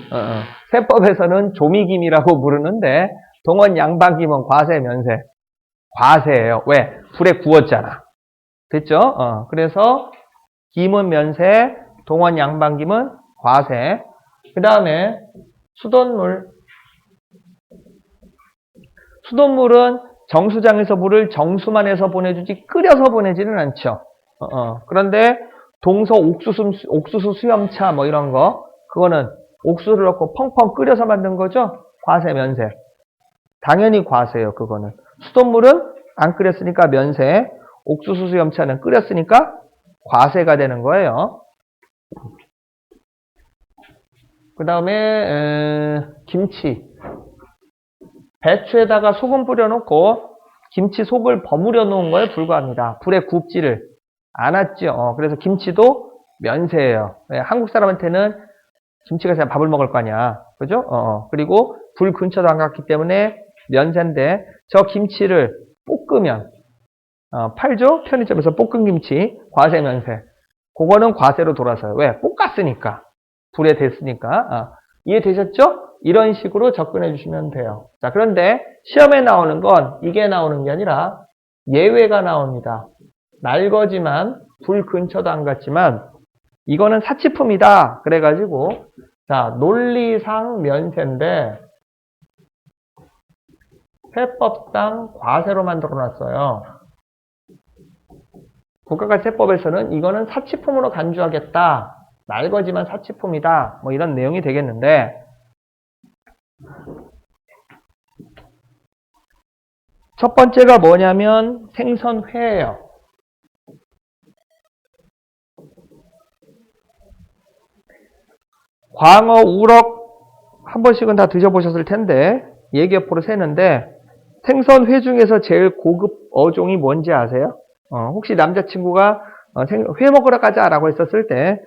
회법에서는 조미김이라고 부르는데 동원 양반김은 과세 면세. 과세예요. 왜? 불에 구웠잖아. 됐죠? 그래서 김은 면세, 동원 양반김은 과세. 그 다음에 수돗물. 수돗물은 정수장에서 물을 정수만 해서 보내주지 끓여서 보내지는 않죠. 그런데 동서 옥수수 수염차 뭐 이런 거 그거는 옥수수를 넣고 펑펑 끓여서 만든 거죠. 과세 면세. 당연히 과세예요. 그거는. 수돗물은 안 끓였으니까 면세. 옥수수 수염차는 끓였으니까 과세가 되는 거예요. 그 다음에 김치. 배추에다가 소금 뿌려놓고 김치 속을 버무려 놓은 거에 불과합니다. 불에 굽지를 않았죠. 그래서 김치도 면세예요. 한국 사람한테는 김치가 그냥 밥을 먹을 거 아니야. 그죠? 그리고 불 근처도 안 갔기 때문에 면세인데 저 김치를 볶으면 팔죠? 편의점에서 볶은 김치 과세 면세. 그거는 과세로 돌아서요. 왜? 볶았으니까. 불에 됐으니까. 이해되셨죠? 이런 식으로 접근해 주시면 돼요. 자, 그런데 시험에 나오는 건 이게 나오는 게 아니라 예외가 나옵니다. 날거지만 불 근처도 안 갔지만 이거는 사치품이다. 그래가지고 자, 논리상 면세인데 회법상 과세로 만들어 놨어요. 국가가치세법에서는 이거는 사치품으로 간주하겠다. 날거지만 사치품이다. 뭐 이런 내용이 되겠는데 첫 번째가 뭐냐면 생선회예요. 광어, 우럭 한 번씩은 다 드셔보셨을 텐데 예기어포로 세는데 생선회 중에서 제일 고급 어종이 뭔지 아세요? 혹시 남자친구가 회 먹으러 가자라고 했었을 때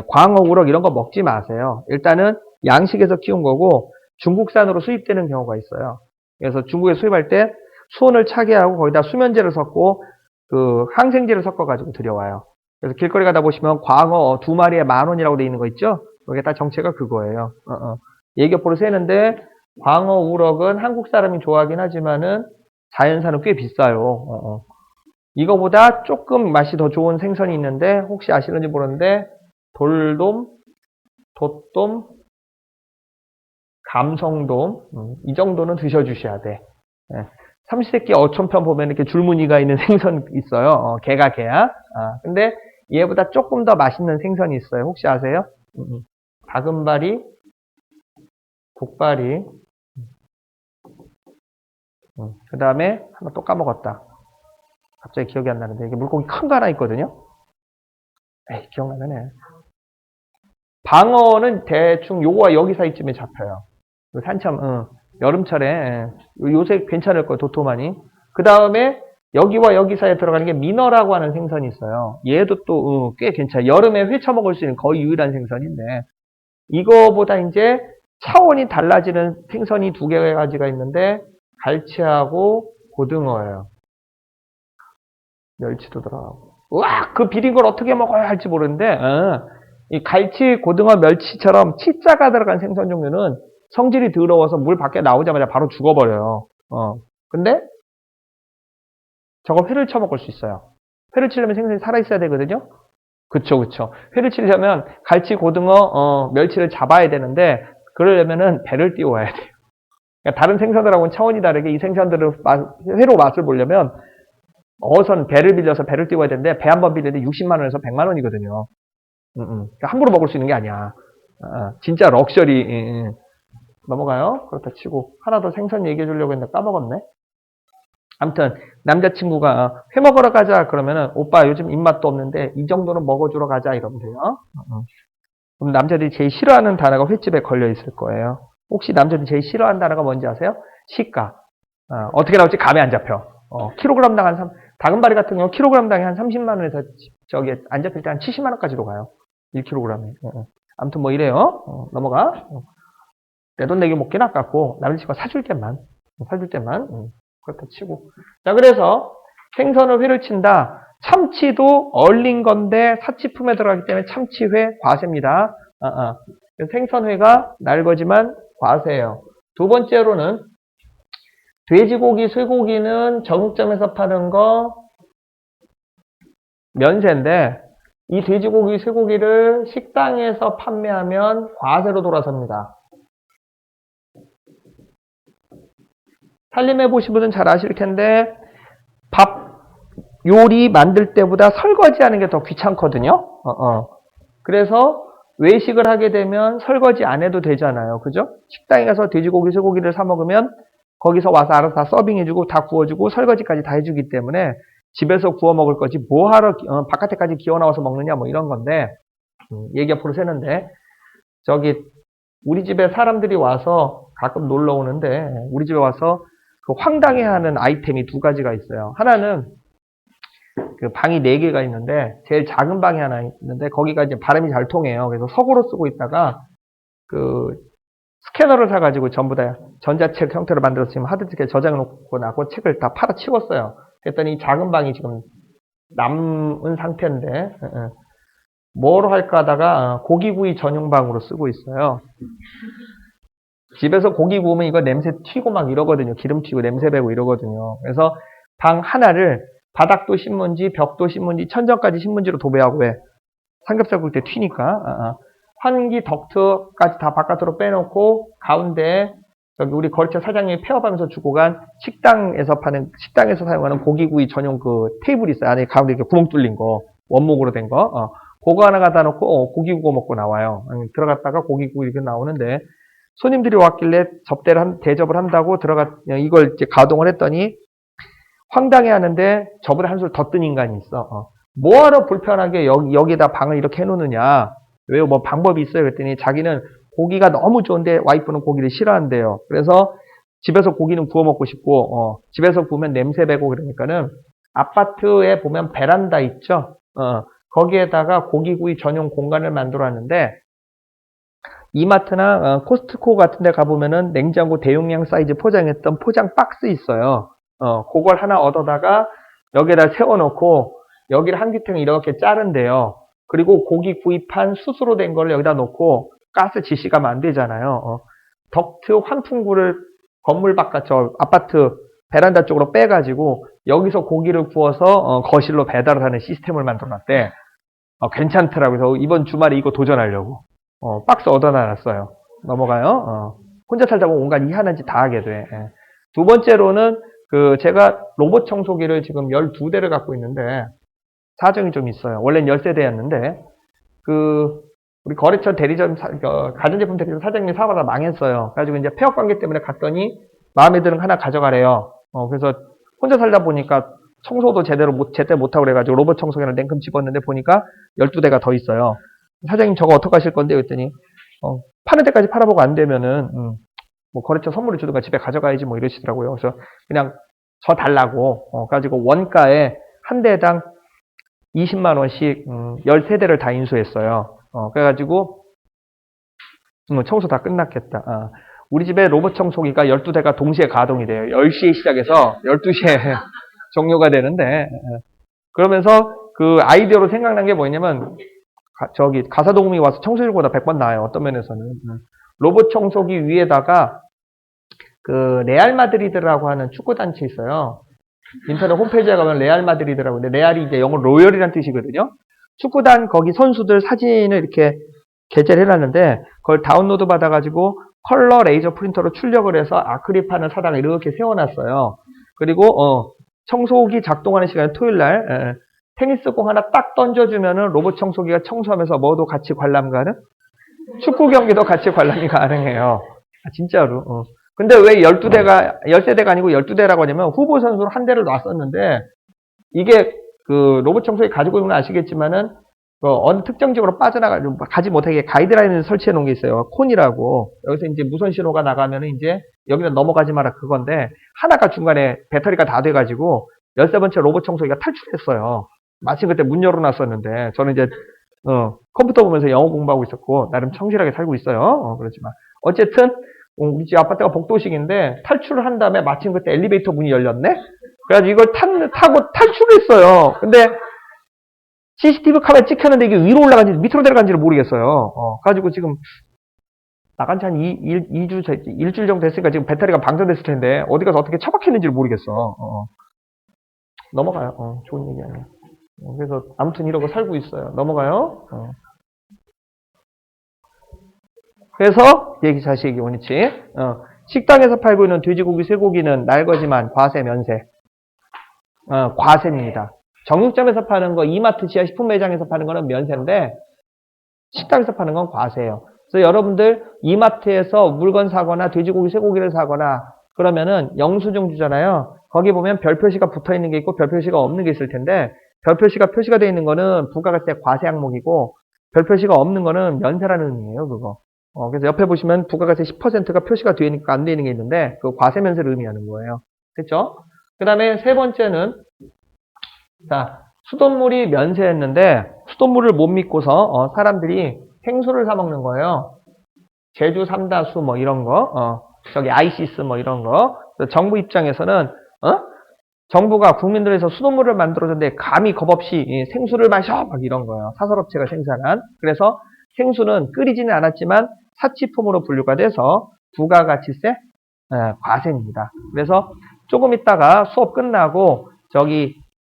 광어, 우럭 이런 거 먹지 마세요. 일단은 양식에서 키운 거고 중국산으로 수입되는 경우가 있어요. 그래서 중국에 수입할 때 수온을 차게 하고 거기다 수면제를 섞고 그 항생제를 섞어가지고 들여와요. 그래서 길거리 가다 보시면 광어 2마리에 10,000원이라고 돼 있는 거 있죠? 여기 딱 정체가 그거예요. 예기어포로 세는데 광어, 우럭은 한국 사람이 좋아하긴 하지만은 자연산은 꽤 비싸요. 이거보다 조금 맛이 더 좋은 생선이 있는데 혹시 아시는지 모르는데 돌돔, 돛돔, 감성돔 이 정도는 드셔주셔야 돼. 삼시세끼 어촌편 보면 이렇게 줄무늬가 있는 생선 있어요. 개가 개야. 근데 얘보다 조금 더 맛있는 생선이 있어요. 혹시 아세요? 다금바리, 국바리. 그 다음에 하나 또 까먹었다. 갑자기 기억이 안 나는데 이게 물고기 큰 거 하나 있거든요. 에이, 기억나네. 방어는 대충 요거와 여기 사이쯤에 잡혀요. 한참 여름철에 요새 괜찮을 거예요. 도토마니. 그 다음에 여기와 여기 사이에 들어가는 게 민어라고 하는 생선이 있어요. 얘도 또 꽤 괜찮아요. 여름에 회 처먹을 수 있는 거의 유일한 생선인데 이거보다 이제 차원이 달라지는 생선이 2가지가 있는데 갈치하고 고등어예요. 멸치도 들어가고. 우와, 그 비린 걸 어떻게 먹어야 할지 모르는데 이 갈치, 고등어, 멸치처럼 치자가 들어간 생선 종류는 성질이 더러워서 물 밖에 나오자마자 바로 죽어버려요. 근데 저거 회를 쳐먹을 수 있어요. 회를 치려면 생선이 살아있어야 되거든요. 그쵸. 회를 치려면 갈치, 고등어, 멸치를 잡아야 되는데 그러려면은 배를 띄워야 돼요. 그러니까 다른 생선들하고는 차원이 다르게 이 생선들을 회로 맛을 보려면 어선 배를 빌려서 배를 띄워야 되는데 배 한 번 빌리는데 60만 원에서 100만 원이거든요. 그러니까 함부로 먹을 수 있는 게 아니야. 진짜 럭셔리. 넘어가요. 그렇다 치고 하나 더 생선 얘기해 주려고 했는데 까먹었네. 아무튼 남자친구가 회 먹으러 가자 그러면은 오빠 요즘 입맛도 없는데 이 정도는 먹어주러 가자 이러면 돼요. 그럼 남자들이 제일 싫어하는 단어가 횟집에 걸려 있을 거예요. 혹시 남자들이 제일 싫어하는 단어가 뭔지 아세요? 시가. 어떻게 나올지 감이 안 잡혀. 킬로그램당 한 다금바리 같은 경우 킬로그램당에 한 30만 원에서 저기 안 잡힐 때 한 70만 원까지도 가요. 1kg에. 아무튼 뭐 이래요. 넘어가. 내 돈 내기 먹긴 아깝고 남자친구가 사줄 때만 그렇다 치고. 자, 그래서 생선을 회를 친다. 참치도 얼린 건데 사치품에 들어가기 때문에 참치회 과세입니다. 생선회가 날거지만 과세예요. 두 번째로는 돼지고기, 쇠고기는 정육점에서 파는 거 면세인데 이 돼지고기, 쇠고기를 식당에서 판매하면 과세로 돌아섭니다. 살림해 보신 분은 잘 아실 텐데 밥 요리 만들 때보다 설거지하는 게 더 귀찮거든요. 그래서 외식을 하게 되면 설거지 안 해도 되잖아요. 그죠? 식당에 가서 돼지고기, 쇠고기를 사 먹으면 거기서 와서 알아서 다 서빙해주고 다 구워주고 설거지까지 다 해주기 때문에 집에서 구워 먹을 거지 뭐하러 바깥에까지 기어 나와서 먹느냐 뭐 이런 건데 얘기 앞으로 새는데 저기 우리 집에 사람들이 와서 가끔 놀러 오는데 우리 집에 와서 그 황당해하는 아이템이 두 가지가 있어요. 하나는 그 방이 4개가 있는데 제일 작은 방이 하나 있는데 거기가 이제 바람이 잘 통해요. 그래서 석고로 쓰고 있다가 그 스캐너를 사가지고 전부 다 전자책 형태로 만들어서 지금 하드디스크에 저장해 놓고 나고 책을 다 팔아 치웠어요. 그랬더니 작은 방이 지금 남은 상태인데 뭐로 할까 하다가 고기구이 전용방으로 쓰고 있어요. 집에서 고기 구우면 이거 냄새 튀고 막 이러거든요. 기름 튀고 냄새 배고 이러거든요. 그래서 방 하나를 바닥도 신문지, 벽도 신문지, 천정까지 신문지로 도배하고 왜 삼겹살 구울 때 튀니까 환기 덕트까지 다 바깥으로 빼놓고 가운데 여기 우리 거래처 사장님이 폐업하면서 주고 간 식당에서 사용하는 고기구이 전용 그 테이블이 있어요. 안에 가운데 이렇게 구멍 뚫린 거 원목으로 된 거. 그거 하나 갖다 놓고 고기 구워 먹고 나와요. 들어갔다가 고기 구워 이렇게 나오는데 손님들이 왔길래 대접을 한다고 이걸 이제 가동을 했더니 황당해 하는데 저보다 한술 더 뜬 인간이 있어. 뭐하러 불편하게 여기에다 방을 이렇게 해놓느냐. 왜요? 뭐 방법이 있어요? 그랬더니 자기는 고기가 너무 좋은데 와이프는 고기를 싫어한대요. 그래서 집에서 고기는 구워 먹고 싶고, 집에서 구우면 냄새 배고 그러니까는 아파트에 보면 베란다 있죠? 거기에다가 고기구이 전용 공간을 만들어 놨는데 이마트나 코스트코 같은 데 가보면은 냉장고 대용량 사이즈 포장했던 포장 박스 있어요. 그걸 하나 얻어다가 여기에다 세워놓고 여기를 한 귀퉁이 이렇게 자른대요. 그리고 고기 구입한 숯으로 된 걸 여기다 놓고 가스 지시가면 안 되잖아요. 덕트 환풍구를 건물 바깥 저 아파트 베란다 쪽으로 빼가지고 여기서 고기를 구워서 거실로 배달을 하는 시스템을 만들어놨대. 괜찮더라고요. 그래서 이번 주말에 이거 도전하려고 박스 얻어놨어요. 넘어가요. 혼자 살다 보면 온갖 희한한 짓 다 하게 돼. 두 번째로는 제가 로봇 청소기를 지금 12대를 갖고 있는데 사정이 좀 있어요. 원래는 10세대였는데 우리 거래처 대리점 가전제품 대리점 사장님이 사업하다 망했어요. 그래가지고 이제 폐업 관계 때문에 갔더니 마음에 드는 거 하나 가져가래요. 그래서 혼자 살다 보니까 청소도 제대로 못하고 그래가지고 로봇 청소기를 냉큼 집었는데 보니까 12대가 더 있어요. 사장님 저거 어떡하실 건데? 그랬더니 파는 데까지 팔아보고 안 되면은 뭐 거래처 선물을 주든가 집에 가져가야지 뭐 이러시더라고요. 그래서 그냥 저 달라고 가지고 원가에 한 대당 20만 원씩 13대를 다 인수했어요. 그래가지고 청소 다 끝났겠다. 우리 집에 로봇 청소기가 12대가 동시에 가동이 돼요. 10시에 시작해서 12시에 종료가 되는데 그러면서 그 아이디어로 생각난 게 뭐냐면 가사도우미 와서 청소해주고보다 100번 나아요. 어떤 면에서는 로봇 청소기 위에다가 레알 마드리드라고 하는 축구단체 있어요. 인터넷 홈페이지에 가면 레알 마드리드라고 있는데 레알이 이제 영어 로열이라는 뜻이거든요. 축구단 거기 선수들 사진을 이렇게 게재를 해놨는데 그걸 다운로드 받아가지고 컬러 레이저 프린터로 출력을 해서 아크릴판을 사다가 이렇게 세워놨어요. 그리고 청소기 작동하는 시간에 토요일날 테니스공 하나 딱 던져주면은 로봇 청소기가 청소하면서 뭐도 같이 관람 가능? 축구 경기도 같이 관람이 가능해요. 진짜로. 근데 왜 10세대가 아니고 12대라고 하냐면 후보 선수로 한 대를 놨었는데 이게 로봇 청소기 가지고 있는 건 아시겠지만은 어느 특정 지역으로 가지 못하게 가이드라인을 설치해 놓은 게 있어요. 콘이라고. 여기서 이제 무선 신호가 나가면은 이제 여기는 넘어가지 마라 그건데 하나가 중간에 배터리가 다 돼가지고 13번째 로봇 청소기가 탈출했어요. 마침 그때 문 열어놨었는데 저는 이제 컴퓨터 보면서 영어 공부하고 있었고 나름 성실하게 살고 있어요. 그렇지만 어쨌든 우리 집 아파트가 복도식인데 탈출을 한 다음에 마침 그때 엘리베이터 문이 열렸네? 그래가지고 이걸 타고 탈출을 했어요. 근데 CCTV 카메라 찍혔는데 이게 위로 올라간지 밑으로 내려간지를 모르겠어요. 가지고 지금 나간 지 한 2주, 일주일 정도 됐으니까 지금 배터리가 방전됐을 텐데, 어디 가서 어떻게 처박혔는지를 모르겠어. 넘어가요. 좋은 얘기 아니야. 그래서 아무튼 이러고 살고 있어요. 넘어가요. 그래서 다시 얘기 원위치. 식당에서 팔고 있는 돼지고기, 쇠고기는 날거지만 과세, 면세. 과세입니다. 정육점에서 파는 거, 이마트 지하 식품 매장에서 파는 거는 면세인데, 식당에서 파는 건 과세예요. 그래서 여러분들 이마트에서 물건 사거나 돼지고기, 쇠고기를 사거나 그러면은 영수증 주잖아요. 거기 보면 별 표시가 붙어 있는 게 있고 별 표시가 없는 게 있을 텐데, 별 표시가 되어 있는 거는 부가가세 과세 항목이고 별 표시가 없는 거는 면세라는 의미예요, 그거. 그래서 옆에 보시면 부가가세 10%가 표시가 되니까 안 되는 게 있는데, 그 과세 면세를 의미하는 거예요. 됐죠? 그 다음에 세 번째는, 자, 수돗물이 면세였는데, 수돗물을 못 믿고서, 사람들이 생수를 사먹는 거예요. 제주 삼다수 뭐 이런 거, 저기 아이시스 뭐 이런 거. 정부 입장에서는, 정부가 국민들에서 수돗물을 만들어줬는데, 감히 겁없이 생수를 마셔! 막 이런 거예요. 사설업체가 생산한. 그래서 생수는 끓이지는 않았지만, 사치품으로 분류가 돼서, 부가가치세, 과세입니다. 그래서 조금 있다가 수업 끝나고,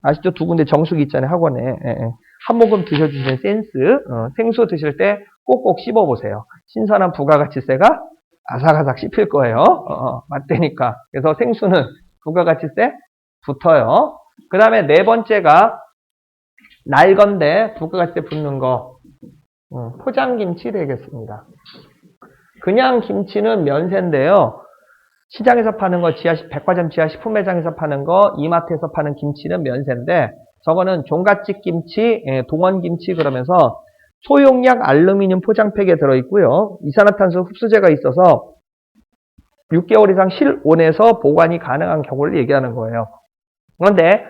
아시죠? 두 군데 정수기 있잖아요, 학원에. 한 모금 드셔주시는 센스. 생수 드실 때 꼭꼭 씹어보세요. 신선한 부가가치세가 아삭아삭 씹힐 거예요. 맞대니까. 그래서 생수는 부가가치세 붙어요. 그 다음에 네 번째가 날건데 부가가치세 붙는 거. 포장김치 되겠습니다. 그냥 김치는 면세인데요. 시장에서 파는 거, 백화점 지하 식품 매장에서 파는 거, 이마트에서 파는 김치는 면세인데, 저거는 종갓집 김치, 동원 김치 그러면서 소용량 알루미늄 포장팩에 들어있고요. 이산화탄소 흡수제가 있어서 6개월 이상 실온에서 보관이 가능한 경우를 얘기하는 거예요. 그런데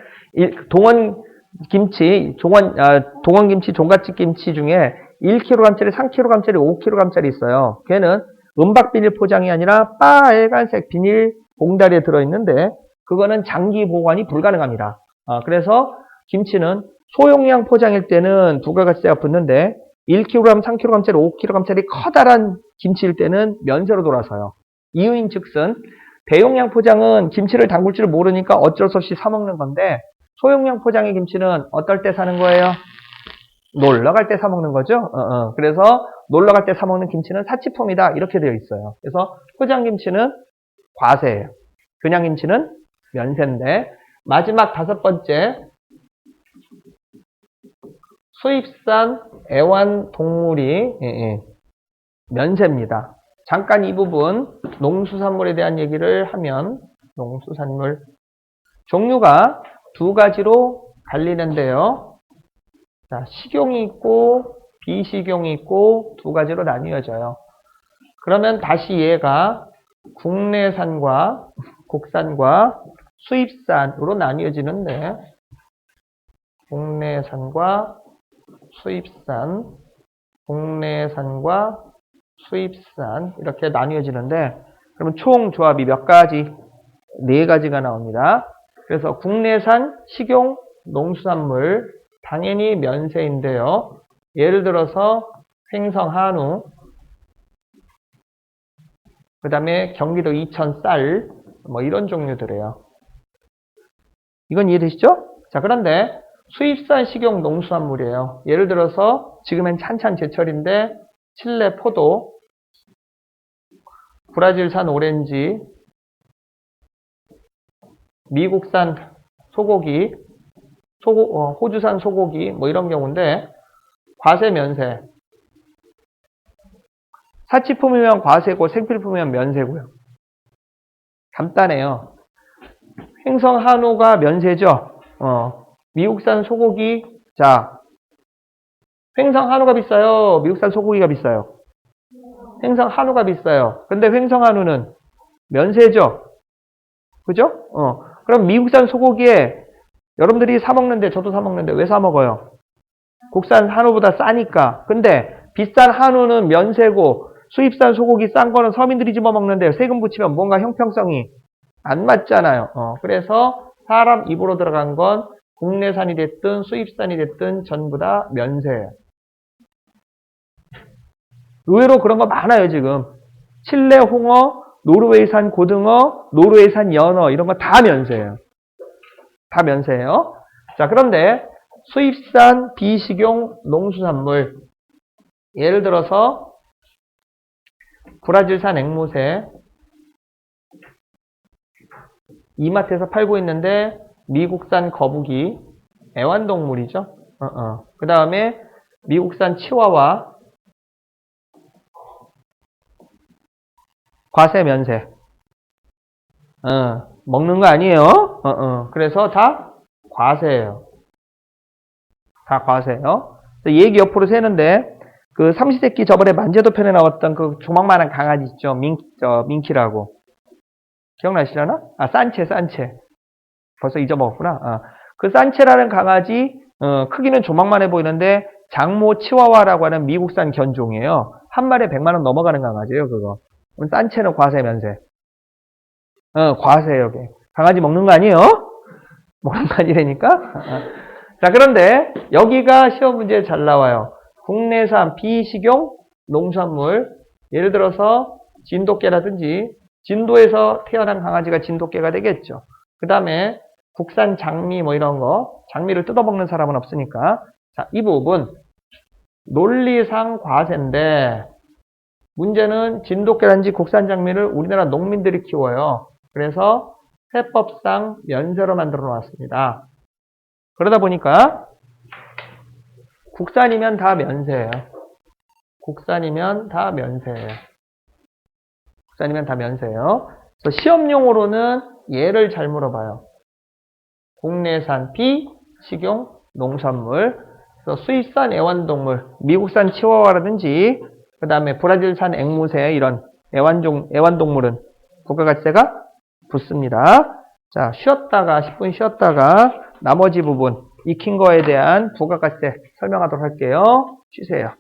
동원 김치, 종갓집 김치 중에 1kg짜리, 3kg짜리, 5kg짜리 있어요. 걔는 은박 비닐 포장이 아니라 빨간색 비닐 봉다리에 들어있는데 그거는 장기 보관이 불가능합니다. 그래서 김치는 소용량 포장일 때는 부가가치세가 붙는데 1kg, 3kg짜리, 5kg짜리 커다란 김치일 때는 면세로 돌아서요. 이유인 즉슨 대용량 포장은 김치를 담글 줄 모르니까 어쩔 수 없이 사 먹는 건데 소용량 포장의 김치는 어떨 때 사는 거예요? 놀러 갈 때 사 먹는 거죠. 그래서 놀러 갈 때 사 먹는 김치는 사치품이다 이렇게 되어 있어요. 그래서 포장김치는 과세예요. 그냥 김치는 면세인데 마지막 다섯 번째 수입산 애완동물이 면세입니다. 잠깐 이 부분 농수산물에 대한 얘기를 하면 농수산물 종류가 두 가지로 갈리는데요. 자, 식용이 있고 비식용이 있고 두 가지로 나뉘어져요. 그러면 다시 얘가 국내산과 국산과 수입산으로 나뉘어지는데 국내산과 수입산, 국내산과 수입산 이렇게 나뉘어지는데 그러면 총 조합이 몇 가지? 네 가지가 나옵니다. 그래서 국내산 식용 농수산물 당연히 면세인데요. 예를 들어서 횡성 한우, 그 다음에 경기도 이천 쌀, 뭐 이런 종류들이에요. 이건 이해되시죠? 자, 그런데 수입산 식용 농수산물이에요. 예를 들어서 지금은 한참 제철인데 칠레 포도, 브라질산 오렌지, 미국산 소고기, 호주산 소고기 뭐 이런 경우인데 과세 면세. 사치품이면 과세고 생필품이면 면세고요. 간단해요. 횡성 한우가 면세죠. 미국산 소고기. 자, 횡성 한우가 비싸요? 미국산 소고기가 비싸요? 횡성 한우가 비싸요. 근데 횡성 한우는 면세죠. 그죠? 그럼 미국산 소고기에 여러분들이 사 먹는데 저도 사 먹는데 왜 사 먹어요? 국산 한우보다 싸니까. 근데 비싼 한우는 면세고 수입산 소고기 싼 거는 서민들이 집어먹는데 세금 붙이면 뭔가 형평성이 안 맞잖아요. 그래서 사람 입으로 들어간 건 국내산이 됐든 수입산이 됐든 전부 다 면세예요. 의외로 그런 거 많아요, 지금. 칠레 홍어, 노르웨이산 고등어, 노르웨이산 연어 이런 거 다 면세예요. 다 면세예요. 자, 그런데 수입산 비식용 농수산물 예를 들어서 브라질산 앵무새 이마트에서 팔고 있는데 미국산 거북이 애완동물이죠. 그 다음에 미국산 치와와 과세 면세. 먹는 거 아니에요. 그래서 다 과세예요. 다 과세예요. 얘기 옆으로 세는데 그 삼시세끼 저번에 만재도 편에 나왔던 그 조망만한 강아지 있죠. 민키라고. 기억나시려나? 아, 산체. 벌써 잊어먹었구나. 그 산체라는 강아지 크기는 조망만해 보이는데 장모 치와와라고 하는 미국산 견종이에요. 한 마리에 100만 원 넘어가는 강아지예요, 그거. 그럼 산체는 과세 면세. 과세예요, 이게. 강아지 먹는 거 아니에요? 먹는 거 아니라니까? 자, 그런데 여기가 시험 문제에 잘 나와요. 국내산 비식용 농산물, 예를 들어서 진돗개라든지 진도에서 태어난 강아지가 진돗개가 되겠죠. 그 다음에 국산 장미 뭐 이런 거, 장미를 뜯어먹는 사람은 없으니까. 자, 이 부분 논리상 과세인데 문제는 진돗개라든지 국산 장미를 우리나라 농민들이 키워요. 그래서 세법상 면세로 만들어 놓았습니다. 그러다 보니까 국산이면 다 면세예요. 국산이면 다 면세예요. 그래서 시험용으로는 얘를 잘 물어봐요. 국내산 비식용 농산물, 그래서 수입산 애완동물, 미국산 치와와라든지 그 다음에 브라질산 앵무새 이런 애완동물은 부가가치세가 붙습니다. 자, 10분 쉬었다가 나머지 부분 익힌 거에 대한 부가가치세 설명하도록 할게요. 쉬세요.